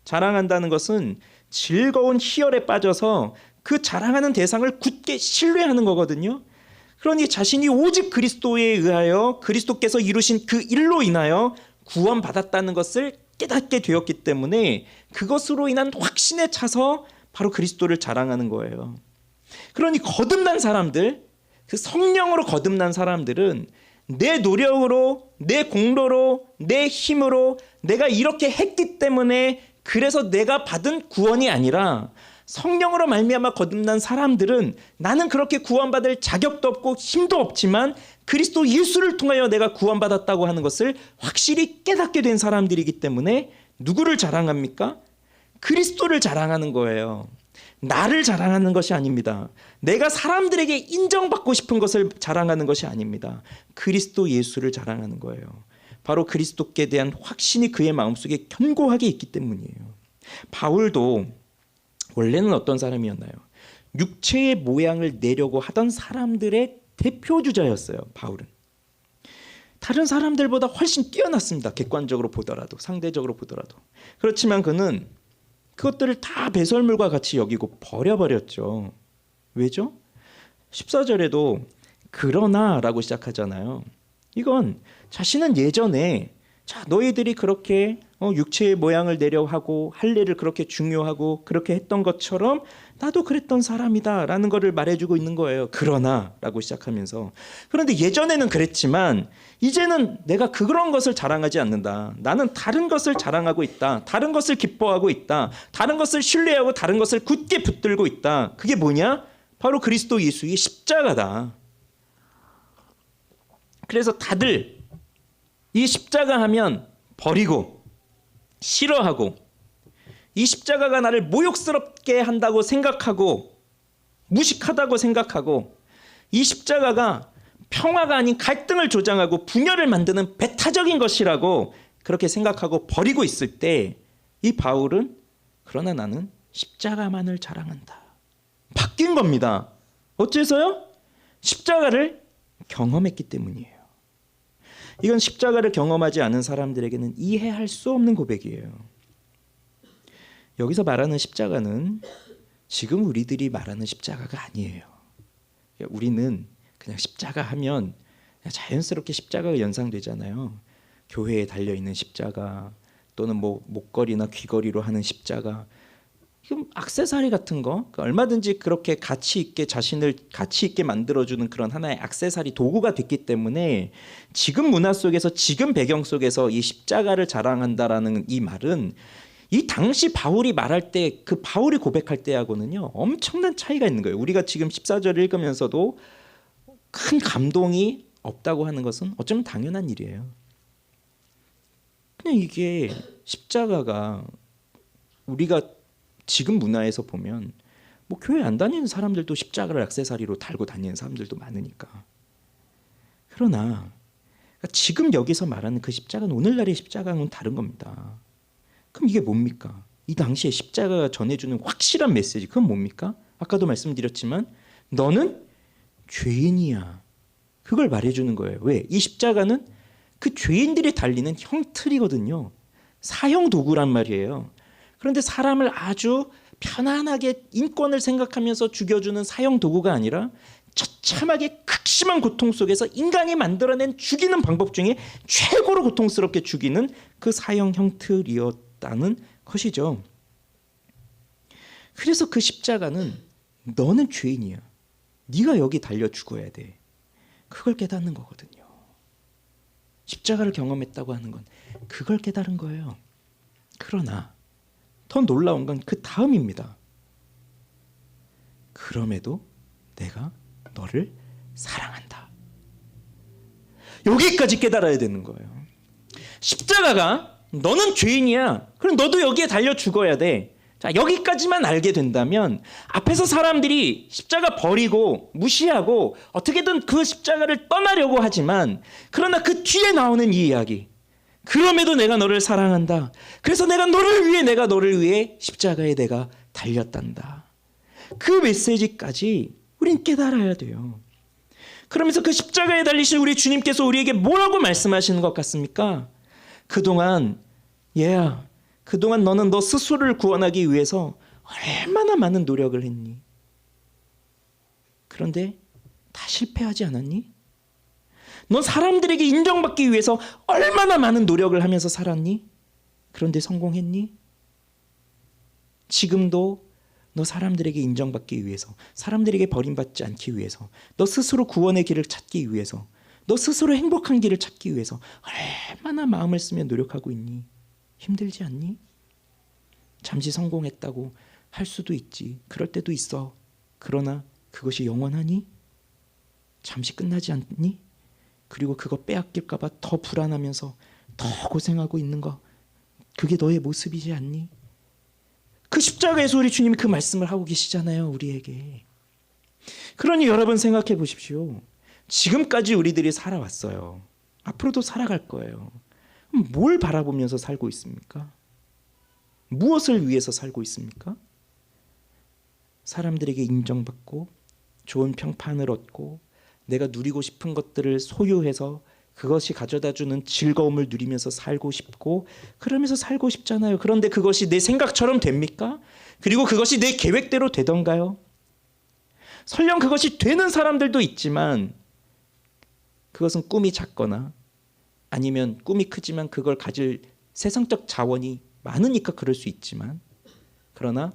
자랑한다는 것은 즐거운 희열에 빠져서 그 자랑하는 대상을 굳게 신뢰하는 거거든요. 그러니 자신이 오직 그리스도에 의하여 그리스도께서 이루신 그 일로 인하여 구원받았다는 것을 깨닫게 되었기 때문에 그것으로 인한 확신에 차서 바로 그리스도를 자랑하는 거예요. 그러니 거듭난 사람들, 그 성령으로 거듭난 사람들은 내 노력으로, 내 공로로, 내 힘으로 내가 이렇게 했기 때문에 그래서 내가 받은 구원이 아니라 성령으로 말미암아 거듭난 사람들은 나는 그렇게 구원받을 자격도 없고 힘도 없지만 그리스도 예수를 통하여 내가 구원받았다고 하는 것을 확실히 깨닫게 된 사람들이기 때문에 누구를 자랑합니까? 그리스도를 자랑하는 거예요. 나를 자랑하는 것이 아닙니다. 내가 사람들에게 인정받고 싶은 것을 자랑하는 것이 아닙니다. 그리스도 예수를 자랑하는 거예요. 바로 그리스도께 대한 확신이 그의 마음속에 견고하게 있기 때문이에요. 바울도 원래는 어떤 사람이었나요? 육체의 모양을 내려고 하던 사람들의 대표주자였어요. 바울은 다른 사람들보다 훨씬 뛰어났습니다. 객관적으로 보더라도, 상대적으로 보더라도. 그렇지만 그는 그것들을 다 배설물과 같이 여기고 버려버렸죠. 왜죠? 14절에도 그러나 라고 시작하잖아요. 이건 자신은 예전에 너희들이 그렇게 육체의 모양을 내려하고 할 일을 그렇게 중요하고 그렇게 했던 것처럼 나도 그랬던 사람이다 라는 것을 말해주고 있는 거예요. 그러나 라고 시작하면서. 그런데 예전에는 그랬지만 이제는 내가 그런 것을 자랑하지 않는다. 나는 다른 것을 자랑하고 있다. 다른 것을 기뻐하고 있다. 다른 것을 신뢰하고 다른 것을 굳게 붙들고 있다. 그게 뭐냐? 바로 그리스도 예수의 십자가다. 그래서 다들 이 십자가 하면 버리고 싫어하고 이 십자가가 나를 모욕스럽게 한다고 생각하고 무식하다고 생각하고 이 십자가가 평화가 아닌 갈등을 조장하고 분열을 만드는 배타적인 것이라고 그렇게 생각하고 버리고 있을 때 이 바울은 그러나 나는 십자가만을 자랑한다. 바뀐 겁니다. 어째서요? 십자가를 경험했기 때문이에요. 이건 십자가를 경험하지 않은 사람들에게는 이해할 수 없는 고백이에요. 여기서 말하는 십자가는 지금 우리들이 말하는 십자가가 아니에요. 우리는 그냥 십자가 하면 그냥 자연스럽게 십자가가 연상되잖아요. 교회에 달려있는 십자가 또는 뭐 목걸이나 귀걸이로 하는 십자가, 액세서리 같은 거 얼마든지 그렇게 가치 있게 자신을 가치 있게 만들어주는 그런 하나의 액세서리 도구가 됐기 때문에 지금 문화 속에서 지금 배경 속에서 이 십자가를 자랑한다라는 이 말은 이 당시 바울이 말할 때 그 바울이 고백할 때하고는요 엄청난 차이가 있는 거예요. 우리가 지금 14절을 읽으면서도 큰 감동이 없다고 하는 것은 어쩌면 당연한 일이에요. 그냥 이게 십자가가 우리가 지금 문화에서 보면 뭐 교회 안 다니는 사람들도 십자가를 액세서리로 달고 다니는 사람들도 많으니까. 그러나 지금 여기서 말하는 그 십자가는 오늘날의 십자가는 다른 겁니다. 그럼 이게 뭡니까? 이 당시에 십자가가 전해주는 확실한 메시지, 그건 뭡니까? 아까도 말씀드렸지만 너는 죄인이야. 그걸 말해주는 거예요. 왜? 이 십자가는 그 죄인들이 달리는 형틀이거든요. 사형 도구란 말이에요. 그런데 사람을 아주 편안하게 인권을 생각하면서 죽여주는 사형 도구가 아니라 처참하게 극심한 고통 속에서 인간이 만들어낸 죽이는 방법 중에 최고로 고통스럽게 죽이는 그 사형 형틀이었다는 것이죠. 그래서 그 십자가는 너는 죄인이야. 네가 여기 달려 죽어야 돼. 그걸 깨닫는 거거든요. 십자가를 경험했다고 하는 건 그걸 깨달은 거예요. 그러나 더 놀라운 건 그 다음입니다. 그럼에도 내가 너를 사랑한다. 여기까지 깨달아야 되는 거예요. 십자가가 너는 죄인이야. 그럼 너도 여기에 달려 죽어야 돼. 자, 여기까지만 알게 된다면 앞에서 사람들이 십자가 버리고 무시하고 어떻게든 그 십자가를 떠나려고 하지만 그러나 그 뒤에 나오는 이 이야기, 그럼에도 내가 너를 사랑한다. 그래서 내가 너를 위해 십자가에 내가 달렸단다. 그 메시지까지 우린 깨달아야 돼요. 그러면서 그 십자가에 달리신 우리 주님께서 우리에게 뭐라고 말씀하시는 것 같습니까? 그동안 얘야, 그동안 너는 너 스스로를 구원하기 위해서 얼마나 많은 노력을 했니? 그런데 다 실패하지 않았니? 넌 사람들에게 인정받기 위해서 얼마나 많은 노력을 하면서 살았니? 그런데 성공했니? 지금도 너 사람들에게 인정받기 위해서, 사람들에게 버림받지 않기 위해서, 너 스스로 구원의 길을 찾기 위해서, 너 스스로 행복한 길을 찾기 위해서 얼마나 마음을 쓰며 노력하고 있니? 힘들지 않니? 잠시 성공했다고 할 수도 있지. 그럴 때도 있어. 그러나 그것이 영원하니? 잠시 끝나지 않니? 그리고 그거 빼앗길까 봐 더 불안하면서 더 고생하고 있는 거, 그게 너의 모습이지 않니? 그 십자가에서 우리 주님이 그 말씀을 하고 계시잖아요, 우리에게. 그러니 여러분 생각해 보십시오. 지금까지 우리들이 살아왔어요. 앞으로도 살아갈 거예요. 뭘 바라보면서 살고 있습니까? 무엇을 위해서 살고 있습니까? 사람들에게 인정받고 좋은 평판을 얻고 내가 누리고 싶은 것들을 소유해서 그것이 가져다주는 즐거움을 누리면서 살고 싶고 그러면서 살고 싶잖아요. 그런데 그것이 내 생각처럼 됩니까? 그리고 그것이 내 계획대로 되던가요? 설령 그것이 되는 사람들도 있지만 그것은 꿈이 작거나 아니면 꿈이 크지만 그걸 가질 세상적 자원이 많으니까 그럴 수 있지만 그러나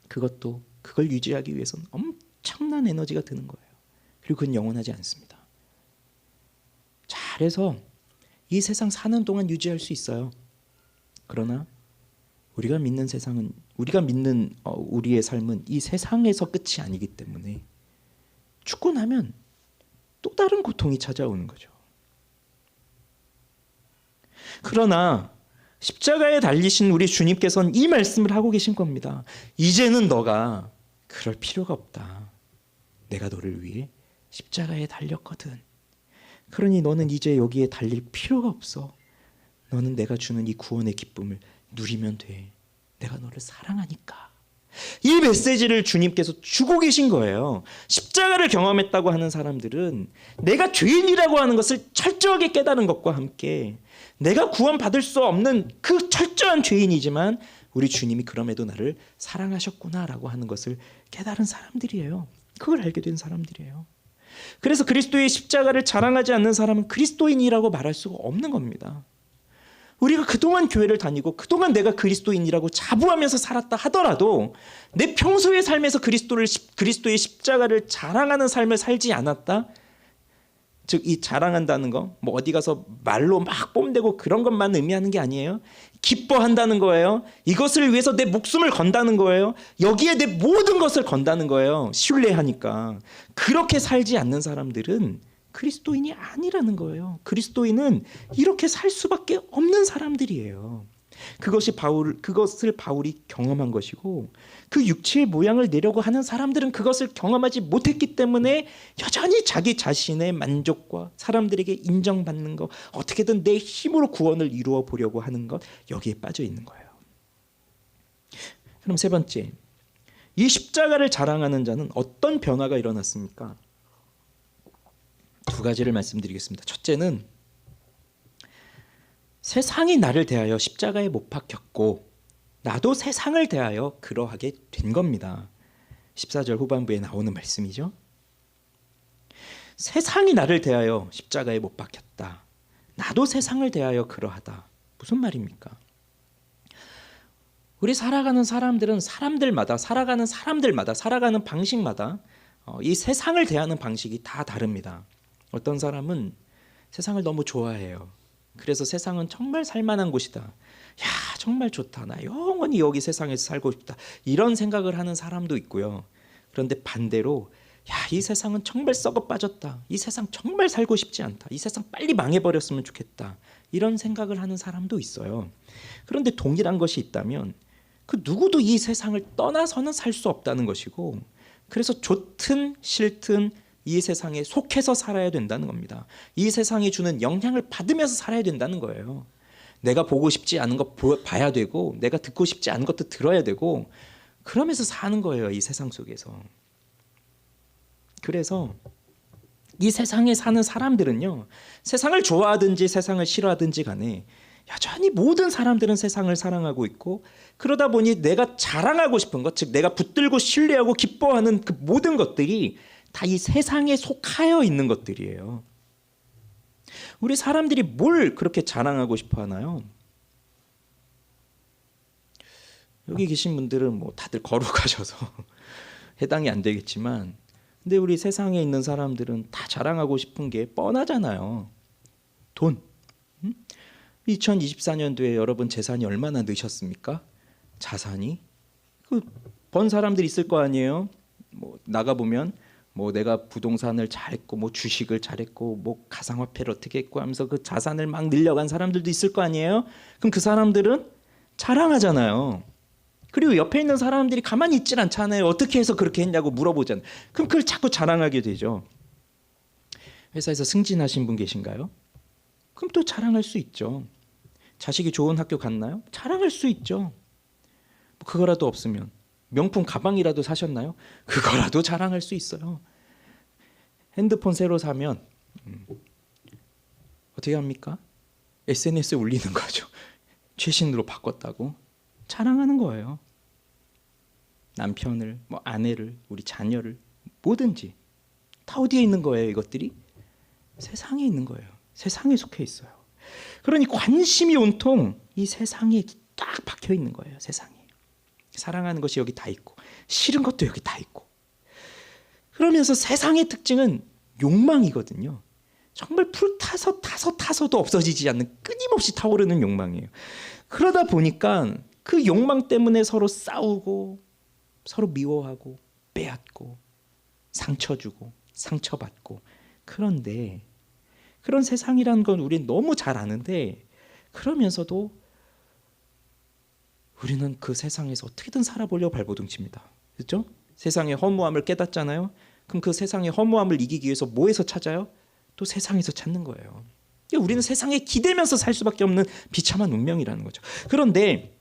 그걸 유지하기 위해서는 엄청난 에너지가 드는 거예요. 그리고 그건 영원하지 않습니다. 잘해서 이 세상 사는 동안 유지할 수 있어요. 그러나 우리가 믿는 세상은 우리의 삶은 이 세상에서 끝이 아니기 때문에 죽고 나면 또 다른 고통이 찾아오는 거죠. 그러나 십자가에 달리신 우리 주님께서는 이 말씀을 하고 계신 겁니다. 이제는 너가 그럴 필요가 없다. 내가 너를 위해 십자가에 달렸거든. 그러니 너는 이제 여기에 달릴 필요가 없어. 너는 내가 주는 이 구원의 기쁨을 누리면 돼. 내가 너를 사랑하니까. 이 메시지를 주님께서 주고 계신 거예요. 십자가를 경험했다고 하는 사람들은 내가 죄인이라고 하는 것을 철저하게 깨달은 것과 함께 내가 구원받을 수 없는 그 철저한 죄인이지만 우리 주님이 그럼에도 나를 사랑하셨구나라고 하는 것을 깨달은 사람들이에요. 그걸 알게 된 사람들이에요. 그래서 그리스도의 십자가를 자랑하지 않는 사람은 그리스도인이라고 말할 수가 없는 겁니다. 우리가 그동안 교회를 다니고 그동안 내가 그리스도인이라고 자부하면서 살았다 하더라도 내 평소의 삶에서 그리스도의 십자가를 자랑하는 삶을 살지 않았다? 즉 이 자랑한다는 거 뭐 어디 가서 말로 막 뽐대고 그런 것만 의미하는 게 아니에요. 기뻐한다는 거예요. 이것을 위해서 내 목숨을 건다는 거예요. 여기에 내 모든 것을 건다는 거예요. 신뢰하니까. 그렇게 살지 않는 사람들은 그리스도인이 아니라는 거예요. 그리스도인은 이렇게 살 수밖에 없는 사람들이에요. 그것을 바울이 경험한 것이고 그 육체의 모양을 내려고 하는 사람들은 그것을 경험하지 못했기 때문에 여전히 자기 자신의 만족과 사람들에게 인정받는 것, 어떻게든 내 힘으로 구원을 이루어 보려고 하는 것, 여기에 빠져 있는 거예요. 그럼 세 번째, 이 십자가를 자랑하는 자는 어떤 변화가 일어났습니까? 두 가지를 말씀드리겠습니다. 첫째는 세상이 나를 대하여 십자가에 못 박혔고 나도 세상을 대하여 그러하게 된 겁니다. 14절 후반부에 나오는 말씀이죠. 세상이 나를 대하여 십자가에 못 박혔다. 나도 세상을 대하여 그러하다. 무슨 말입니까? 우리 살아가는 사람들은 살아가는 방식마다 이 세상을 대하는 방식이 다 다릅니다. 어떤 사람은 세상을 너무 좋아해요. 그래서 세상은 정말 살만한 곳이다. 야, 정말 좋다. 나 영원히 여기 세상에서 살고 싶다. 이런 생각을 하는 사람도 있고요. 그런데 반대로 야, 이 세상은 정말 썩어 빠졌다. 이 세상 정말 살고 싶지 않다. 이 세상 빨리 망해버렸으면 좋겠다. 이런 생각을 하는 사람도 있어요. 그런데 동일한 것이 있다면 그 누구도 이 세상을 떠나서는 살 수 없다는 것이고 그래서 좋든 싫든 이 세상에 속해서 살아야 된다는 겁니다. 이 세상이 주는 영향을 받으면서 살아야 된다는 거예요. 내가 보고 싶지 않은 것 봐야 되고 내가 듣고 싶지 않은 것도 들어야 되고 그러면서 사는 거예요. 이 세상 속에서. 그래서 이 세상에 사는 사람들은요. 세상을 좋아하든지 세상을 싫어하든지 간에 여전히 모든 사람들은 세상을 사랑하고 있고 그러다 보니 내가 자랑하고 싶은 것, 즉 내가 붙들고 신뢰하고 기뻐하는 그 모든 것들이 다 이 세상에 속하여 있는 것들이에요. 우리 사람들이 뭘 그렇게 자랑하고 싶어 하나요? 여기 계신 분들은 뭐 다들 거룩하셔서 해당이 안 되겠지만 근데 우리 세상에 있는 사람들은 다 자랑하고 싶은 게 뻔하잖아요. 돈. 2024년도에 여러분 재산이 얼마나 느셨습니까? 자산이? 번 사람들 있을 거 아니에요? 뭐 나가보면 뭐 내가 부동산을 잘했고 뭐 주식을 잘했고 뭐 가상화폐를 어떻게 했고 하면서 그 자산을 막 늘려간 사람들도 있을 거 아니에요? 그럼 그 사람들은 자랑하잖아요. 그리고 옆에 있는 사람들이 가만히 있질 않잖아요. 어떻게 해서 그렇게 했냐고 물어보잖아요. 그럼 그걸 자꾸 자랑하게 되죠. 회사에서 승진하신 분 계신가요? 그럼 또 자랑할 수 있죠. 자식이 좋은 학교 갔나요? 자랑할 수 있죠. 뭐 그거라도 없으면 명품 가방이라도 사셨나요? 그거라도 자랑할 수 있어요. 핸드폰 새로 사면 어떻게 합니까? SNS에 올리는 거죠. 최신으로 바꿨다고 자랑하는 거예요. 남편을, 뭐 아내를, 우리 자녀를, 뭐든지 다 어디에 있는 거예요? 이것들이 세상에 있는 거예요. 세상에 속해 있어요. 그러니 관심이 온통 이 세상에 딱 박혀 있는 거예요. 세상에 사랑하는 것이 여기 다 있고 싫은 것도 여기 다 있고. 그러면서 세상의 특징은 욕망이거든요. 정말 타서도 없어지지 않는 끊임없이 타오르는 욕망이에요. 그러다 보니까 그 욕망 때문에 서로 싸우고 서로 미워하고 빼앗고 상처 주고 상처받고. 그런데 그런 세상이라는 건 우리는 너무 잘 아는데, 그러면서도 우리는 그 세상에서 어떻게든 살아보려고 발버둥칩니다. 그렇죠? 세상의 허무함을 깨닫잖아요. 그럼 그 세상의 허무함을 이기기 위해서 뭐에서 찾아요? 또 세상에서 찾는 거예요. 우리는 세상에 기대면서 살 수밖에 없는 비참한 운명이라는 거죠. 그런데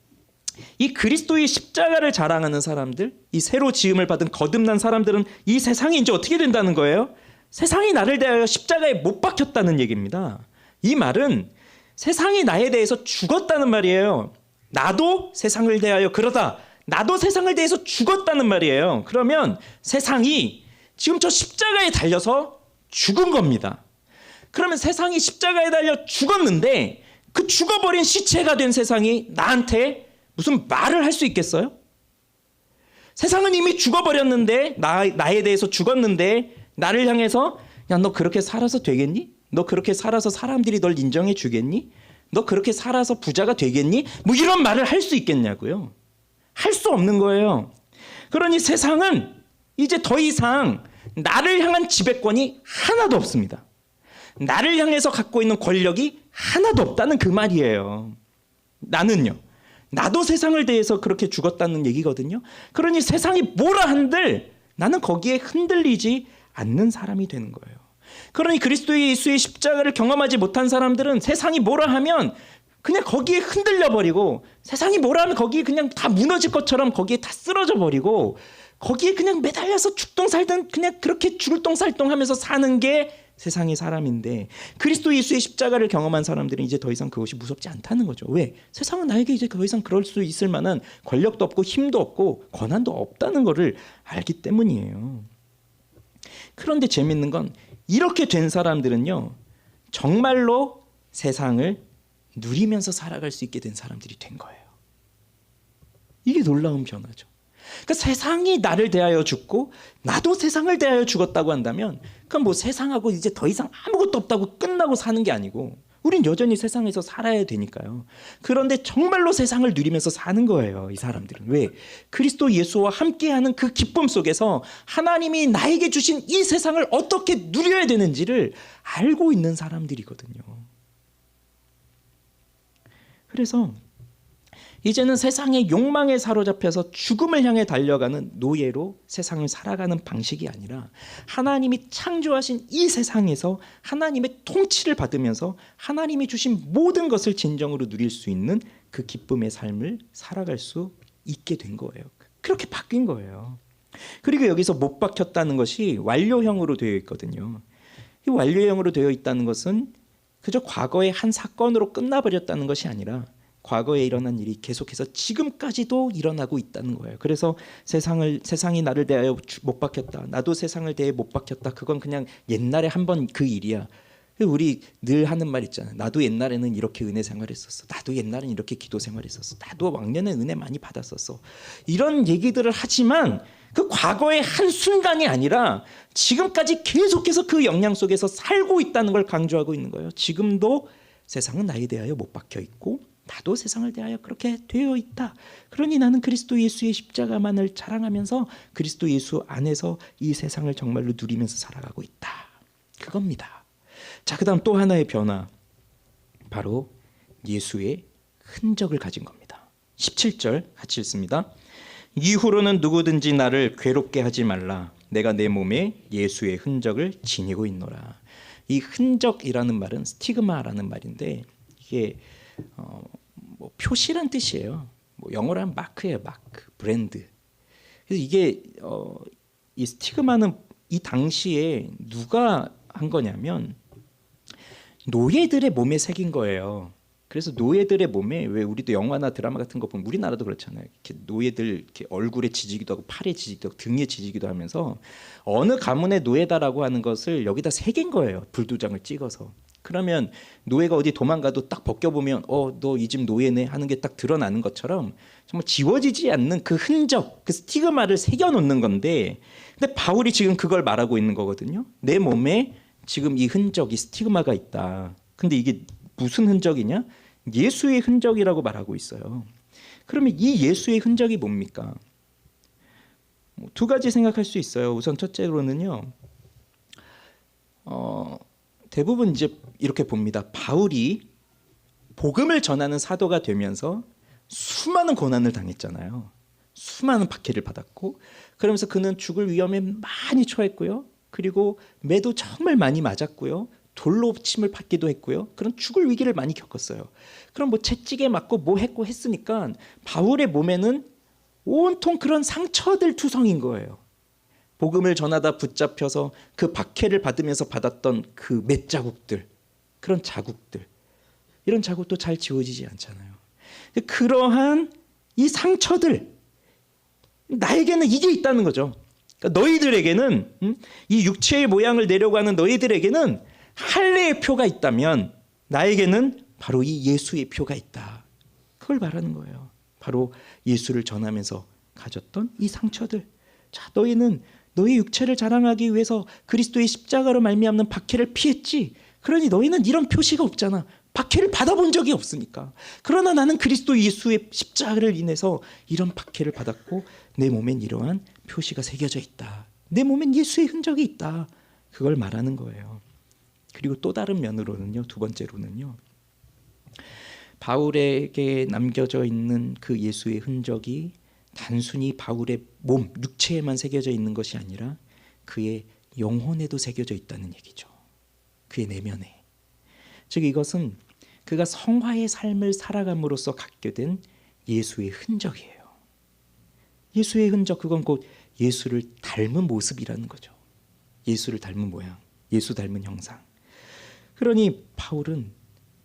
이 그리스도의 십자가를 자랑하는 사람들, 이 새로 지음을 받은 거듭난 사람들은 이 세상이 이제 어떻게 된다는 거예요? 세상이 나를 대하여 십자가에 못 박혔다는 얘기입니다. 이 말은 세상이 나에 대해서 죽었다는 말이에요. 나도 세상을 대하여 그러다. 나도 세상을 대해서 죽었다는 말이에요. 그러면 세상이 지금 저 십자가에 달려서 죽은 겁니다. 그러면 세상이 십자가에 달려 죽었는데 그 죽어버린 시체가 된 세상이 나한테 무슨 말을 할 수 있겠어요? 세상은 이미 죽어버렸는데 나에 대해서 죽었는데 나를 향해서 야, 너 그렇게 살아서 되겠니? 너 그렇게 살아서 사람들이 널 인정해 주겠니? 너 그렇게 살아서 부자가 되겠니? 뭐 이런 말을 할 수 있겠냐고요. 할 수 없는 거예요. 그러니 세상은 이제 더 이상 나를 향한 지배권이 하나도 없습니다. 나를 향해서 갖고 있는 권력이 하나도 없다는 그 말이에요. 나는요. 나도 세상을 대해서 그렇게 죽었다는 얘기거든요. 그러니 세상이 뭐라 한들 나는 거기에 흔들리지 않는 사람이 되는 거예요. 그러니 그리스도 예수의 십자가를 경험하지 못한 사람들은 세상이 뭐라 하면 그냥 거기에 흔들려 버리고, 세상이 뭐라 하면 거기에 그냥 다 무너질 것처럼 거기에 다 쓰러져 버리고, 거기에 그냥 매달려서 죽동 살던 그냥 그렇게 죽을 똥살똥 하면서 사는 게 세상의 사람인데, 그리스도 예수의 십자가를 경험한 사람들은 이제 더 이상 그것이 무섭지 않다는 거죠. 왜? 세상은 나에게 이제 더 이상 그럴 수 있을 만한 권력도 없고 힘도 없고 권한도 없다는 것을 알기 때문이에요. 그런데 재밌는 건 이렇게 된 사람들은요, 정말로 세상을 누리면서 살아갈 수 있게 된 사람들이 된 거예요. 이게 놀라운 변화죠. 그러니까 세상이 나를 대하여 죽고 나도 세상을 대하여 죽었다고 한다면, 그럼 뭐 세상하고 이제 더 이상 아무것도 없다고 끝나고 사는 게 아니고 우린 여전히 세상에서 살아야 되니까요. 그런데 정말로 세상을 누리면서 사는 거예요, 이 사람들은. 왜? 그리스도 예수와 함께하는 그 기쁨 속에서 하나님이 나에게 주신 이 세상을 어떻게 누려야 되는지를 알고 있는 사람들이거든요. 그래서 이제는 세상의 욕망에 사로잡혀서 죽음을 향해 달려가는 노예로 세상을 살아가는 방식이 아니라, 하나님이 창조하신 이 세상에서 하나님의 통치를 받으면서 하나님이 주신 모든 것을 진정으로 누릴 수 있는 그 기쁨의 삶을 살아갈 수 있게 된 거예요. 그렇게 바뀐 거예요. 그리고 여기서 못 박혔다는 것이 완료형으로 되어 있거든요. 이 완료형으로 되어 있다는 것은 그저 과거의 한 사건으로 끝나버렸다는 것이 아니라 과거에 일어난 일이 계속해서 지금까지도 일어나고 있다는 거예요. 그래서 세상이 나를 대하여 못 박혔다, 나도 세상을 대해 못 박혔다, 그건 그냥 옛날에 한 번 그 일이야. 우리 늘 하는 말 있잖아요. 나도 옛날에는 이렇게 은혜 생활했었어. 나도 옛날에는 이렇게 기도 생활했었어. 나도 왕년에 은혜 많이 받았었어. 이런 얘기들을 하지만 그 과거의 한 순간이 아니라 지금까지 계속해서 그 영향 속에서 살고 있다는 걸 강조하고 있는 거예요. 지금도 세상은 나에 대하여 못 박혀 있고 나도 세상을 대하여 그렇게 되어 있다. 그러니 나는 그리스도 예수의 십자가만을 자랑하면서 그리스도 예수 안에서 이 세상을 정말로 누리면서 살아가고 있다. 그겁니다. 자, 그다음 또 하나의 변화, 바로 예수의 흔적을 가진 겁니다. 17절 같이 읽습니다. 이후로는 누구든지 나를 괴롭게 하지 말라. 내가 내 몸에 예수의 흔적을 지니고 있노라. 이 흔적이라는 말은 스티그마라는 말인데 이게 뭐 표시란 뜻이에요. 뭐 영어로 하면 마크예요. 마크, 브랜드. 그래서 이게 이 스티그마는 이 당시에 누가 한 거냐면 노예들의 몸에 새긴 거예요. 그래서 노예들의 몸에 왜 우리도 영화나 드라마 같은 거 보면 우리나라도 그렇잖아요. 이렇게 노예들 이렇게 얼굴에 지지기도 하고 팔에 지지기도 하고 등에 지지기도 하면서 어느 가문의 노예다라고 하는 것을 여기다 새긴 거예요. 불도장을 찍어서. 그러면 노예가 어디 도망가도 딱 벗겨보면 너 이 집 노예네 하는 게 딱 드러나는 것처럼 정말 지워지지 않는 그 흔적, 그 스티그마를 새겨놓는 건데 근데 바울이 지금 그걸 말하고 있는 거거든요. 내 몸에 지금 이 흔적, 이 스티그마가 있다. 근데 이게 무슨 흔적이냐? 예수의 흔적이라고 말하고 있어요. 그러면 이 예수의 흔적이 뭡니까? 두 가지 생각할 수 있어요. 우선 첫째로는요. 대부분 이제 이렇게 봅니다. 바울이 복음을 전하는 사도가 되면서 수많은 고난을 당했잖아요. 수많은 박해를 받았고 그러면서 그는 죽을 위험에 많이 처했고요. 그리고 매도 정말 많이 맞았고요. 돌로 침을 받기도 했고요. 그런 죽을 위기를 많이 겪었어요. 그럼 뭐 채찍에 맞고 뭐 했고 했으니까 바울의 몸에는 온통 그런 상처들 투성인 거예요. 복음을 전하다 붙잡혀서 그 박해를 받으면서 받았던 그 맷자국들, 그런 자국들, 이런 자국도 잘 지워지지 않잖아요. 그러한 이 상처들, 나에게는 이게 있다는 거죠. 그러니까 너희들에게는 이 육체의 모양을 내려고 하는 너희들에게는 할례의 표가 있다면 나에게는 바로 이 예수의 표가 있다. 그걸 말하는 거예요. 바로 예수를 전하면서 가졌던 이 상처들. 자, 너희는 너희 육체를 자랑하기 위해서 그리스도의 십자가로 말미암는 박해를 피했지. 그러니 너희는 이런 표시가 없잖아. 박해를 받아본 적이 없으니까. 그러나 나는 그리스도 예수의 십자가를 인해서 이런 박해를 받았고 내 몸엔 이러한 표시가 새겨져 있다. 내 몸엔 예수의 흔적이 있다. 그걸 말하는 거예요. 그리고 또 다른 면으로는요. 두 번째로는요. 바울에게 남겨져 있는 그 예수의 흔적이 단순히 바울의 몸, 육체에만 새겨져 있는 것이 아니라 그의 영혼에도 새겨져 있다는 얘기죠. 그의 내면에. 즉 이것은 그가 성화의 삶을 살아감으로써 갖게 된 예수의 흔적이에요. 예수의 흔적, 그건 곧 예수를 닮은 모습이라는 거죠. 예수를 닮은 모양, 예수 닮은 형상. 그러니 바울은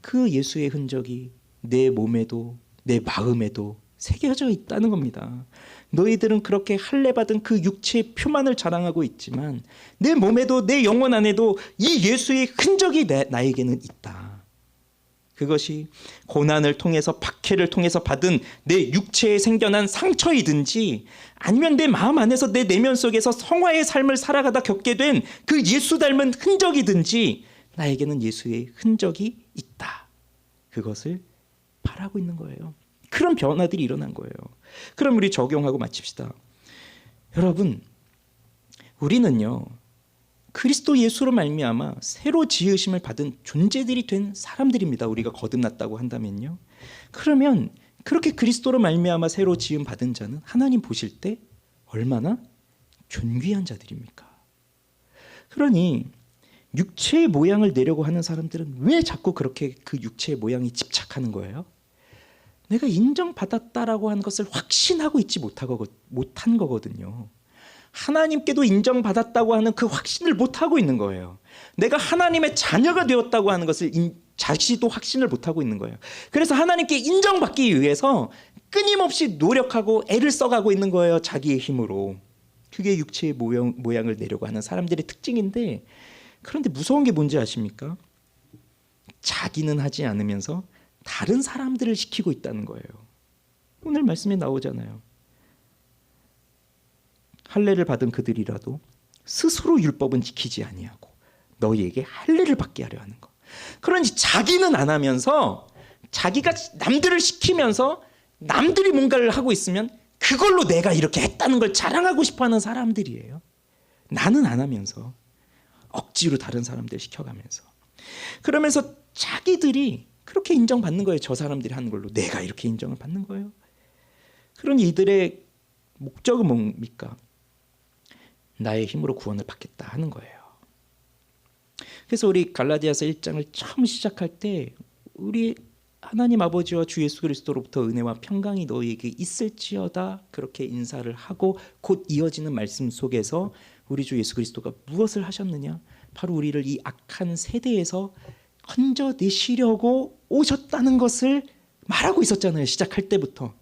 그 예수의 흔적이 내 몸에도 내 마음에도 새겨져 있다는 겁니다. 너희들은 그렇게 할례받은 그 육체의 표만을 자랑하고 있지만 내 몸에도 내 영혼 안에도 이 예수의 흔적이 나에게는 있다. 그것이 고난을 통해서 박해를 통해서 받은 내 육체에 생겨난 상처이든지 아니면 내 마음 안에서 내 내면 속에서 성화의 삶을 살아가다 겪게 된 그 예수 닮은 흔적이든지 나에게는 예수의 흔적이 있다. 그것을 바라고 있는 거예요. 그런 변화들이 일어난 거예요. 그럼 우리 적용하고 마칩시다. 여러분, 우리는요 그리스도 예수로 말미암아 새로 지으심을 받은 존재들이 된 사람들입니다. 우리가 거듭났다고 한다면요. 그러면 그렇게 그리스도로 말미암아 새로 지음 받은 자는 하나님 보실 때 얼마나 존귀한 자들입니까? 그러니 육체의 모양을 내려고 하는 사람들은 왜 자꾸 그렇게 그 육체의 모양이 집착하는 거예요? 내가 인정받았다라고 하는 것을 확신하고 있지 못한 거거든요. 하나님께도 인정받았다고 하는 그 확신을 못하고 있는 거예요. 내가 하나님의 자녀가 되었다고 하는 것을 자신도 확신을 못하고 있는 거예요. 그래서 하나님께 인정받기 위해서 끊임없이 노력하고 애를 써가고 있는 거예요. 자기의 힘으로. 그게 육체의 모양을 내려고 하는 사람들의 특징인데, 그런데 무서운 게 뭔지 아십니까? 자기는 하지 않으면서 다른 사람들을 시키고 있다는 거예요. 오늘 말씀에 나오잖아요. 할례를 받은 그들이라도 스스로 율법은 지키지 아니하고 너희에게 할례를 받게 하려 하는 것. 그러니 자기는 안 하면서 자기가 남들을 시키면서 남들이 뭔가를 하고 있으면 그걸로 내가 이렇게 했다는 걸 자랑하고 싶어하는 사람들이에요. 나는 안 하면서 억지로 다른 사람들 시켜가면서, 그러면서 자기들이 그렇게 인정받는 거예요. 저 사람들이 하는 걸로 내가 이렇게 인정을 받는 거예요. 그런 이들의 목적은 뭡니까? 나의 힘으로 구원을 받겠다 하는 거예요. 그래서 우리 갈라디아서 1장을 처음 시작할 때 우리 하나님 아버지와 주 예수 그리스도로부터 은혜와 평강이 너희에게 있을지어다 그렇게 인사를 하고 곧 이어지는 말씀 속에서 우리 주 예수 그리스도가 무엇을 하셨느냐? 바로 우리를 이 악한 세대에서 건져내시려고 오셨다는 것을 말하고 있었잖아요. 시작할 때부터.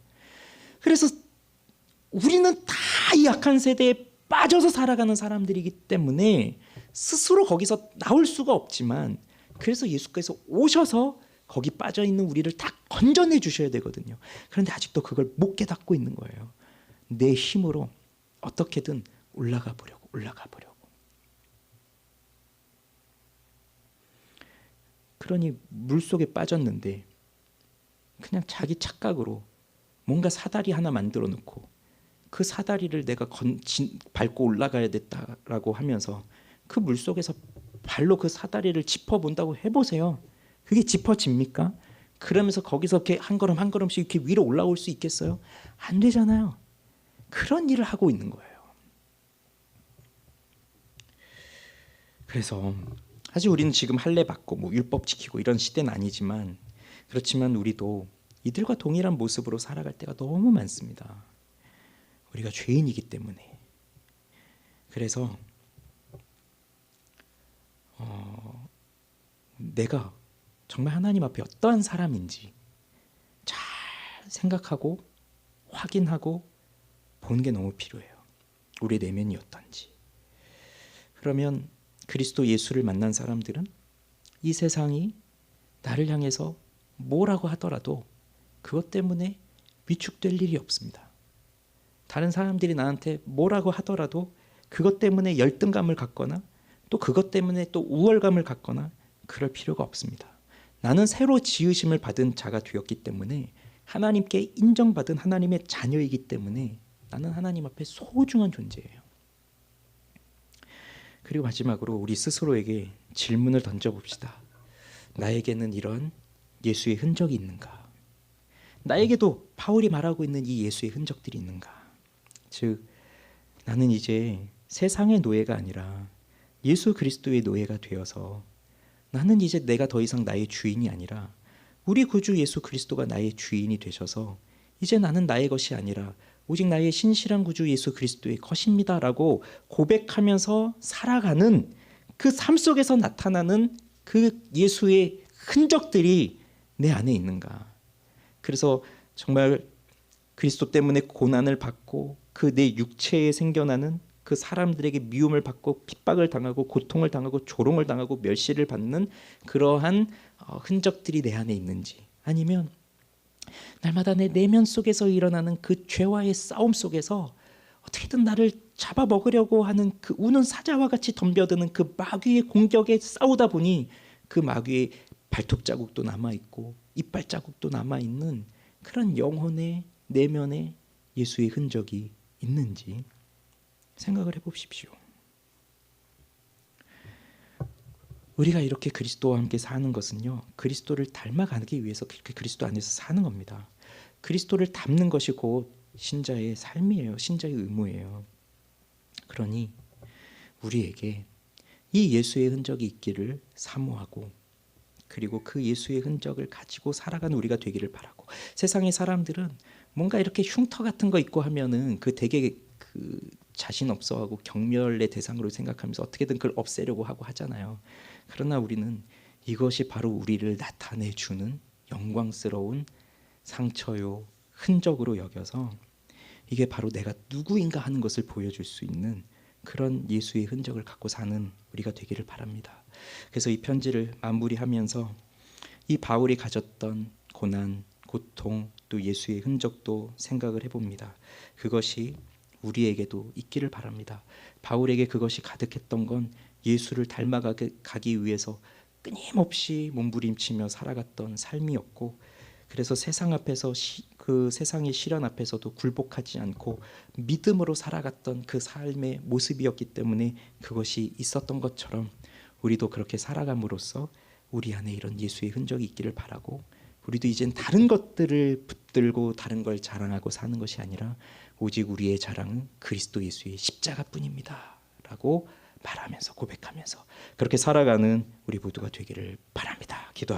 그래서 우리는 다 이 악한 세대에 빠져서 살아가는 사람들이기 때문에 스스로 거기서 나올 수가 없지만, 그래서 예수께서 오셔서 거기 빠져있는 우리를 다 건져내 주셔야 되거든요. 그런데 아직도 그걸 못 깨닫고 있는 거예요. 내 힘으로 어떻게든 올라가 보려고. 그러니 물속에 빠졌는데 그냥 자기 착각으로 뭔가 사다리 하나 만들어 놓고 그 사다리를 내가 밟고 올라가야 됐다라고 하면서 그 물속에서 발로 그 사다리를 짚어본다고 해보세요. 그게 짚어집니까? 그러면서 거기서 이렇게 한 걸음 한 걸음씩 이렇게 위로 올라올 수 있겠어요? 안 되잖아요. 그런 일을 하고 있는 거예요. 그래서 사실 우리는 지금 할례 받고 뭐 율법 지키고 이런 시대는 아니지만, 그렇지만 우리도 이들과 동일한 모습으로 살아갈 때가 너무 많습니다. 우리가 죄인이기 때문에. 그래서 내가 정말 하나님 앞에 어떠한 사람인지 잘 생각하고 확인하고 보는 게 너무 필요해요. 우리의 내면이 어떤지. 그러면 그리스도 예수를 만난 사람들은 이 세상이 나를 향해서 뭐라고 하더라도 그것 때문에 위축될 일이 없습니다. 다른 사람들이 나한테 뭐라고 하더라도 그것 때문에 열등감을 갖거나 또 그것 때문에 또 우월감을 갖거나 그럴 필요가 없습니다. 나는 새로 지으심을 받은 자가 되었기 때문에, 하나님께 인정받은 하나님의 자녀이기 때문에 나는 하나님 앞에 소중한 존재예요. 그리고 마지막으로 우리 스스로에게 질문을 던져봅시다. 나에게는 이런 예수의 흔적이 있는가? 나에게도 바울이 말하고 있는 이 예수의 흔적들이 있는가? 즉, 나는 이제 세상의 노예가 아니라 예수 그리스도의 노예가 되어서, 나는 이제 내가 더 이상 나의 주인이 아니라 우리 구주 예수 그리스도가 나의 주인이 되셔서 이제 나는 나의 것이 아니라 오직 나의 신실한 구주 예수 그리스도의 것입니다 라고 고백하면서 살아가는 그 삶 속에서 나타나는 그 예수의 흔적들이 내 안에 있는가? 그래서 정말 그리스도 때문에 고난을 받고 그 내 육체에 생겨나는 그 사람들에게 미움을 받고 핍박을 당하고 고통을 당하고 조롱을 당하고 멸시를 받는 그러한 흔적들이 내 안에 있는지, 아니면 날마다 내 내면 속에서 일어나는 그 죄와의 싸움 속에서 어떻게든 나를 잡아먹으려고 하는 그 우는 사자와 같이 덤벼드는 그 마귀의 공격에 싸우다 보니 그 마귀의 발톱 자국도 남아있고 이빨 자국도 남아있는 그런 영혼의 내면에 예수의 흔적이 있는지 생각을 해보십시오. 우리가 이렇게 그리스도와 함께 사는 것은요, 그리스도를 닮아가기 위해서 그렇게 그리스도 안에서 사는 겁니다. 그리스도를 닮는 것이 곧 신자의 삶이에요. 신자의 의무예요. 그러니 우리에게 이 예수의 흔적이 있기를 사모하고, 그리고 그 예수의 흔적을 가지고 살아가는 우리가 되기를 바라고, 세상의 사람들은 뭔가 이렇게 흉터 같은 거 있고 하면은 그 되게 그 자신 없어하고 경멸의 대상으로 생각하면서 어떻게든 그걸 없애려고 하고 하잖아요. 그러나 우리는 이것이 바로 우리를 나타내주는 영광스러운 상처요, 흔적으로 여겨서 이게 바로 내가 누구인가 하는 것을 보여줄 수 있는 그런 예수의 흔적을 갖고 사는 우리가 되기를 바랍니다. 그래서 이 편지를 마무리하면서 이 바울이 가졌던 고난, 고통, 또 예수의 흔적도 생각을 해봅니다. 그것이 우리에게도 있기를 바랍니다. 바울에게 그것이 가득했던 건 예수를 닮아가기 위해서 끊임없이 몸부림치며 살아갔던 삶이었고, 그래서 세상 앞에서 그 세상의 시련 앞에서도 굴복하지 않고 믿음으로 살아갔던 그 삶의 모습이었기 때문에 그것이 있었던 것처럼 우리도 그렇게 살아감으로써 우리 안에 이런 예수의 흔적이 있기를 바라고, 우리도 이젠 다른 것들을 붙들고 다른 걸 자랑하고 사는 것이 아니라 오직 우리의 자랑은 그리스도 예수의 십자가뿐입니다 라고 말하면서 고백하면서 그렇게 살아가는 우리 모두가 되기를 바랍니다. 기도합시다.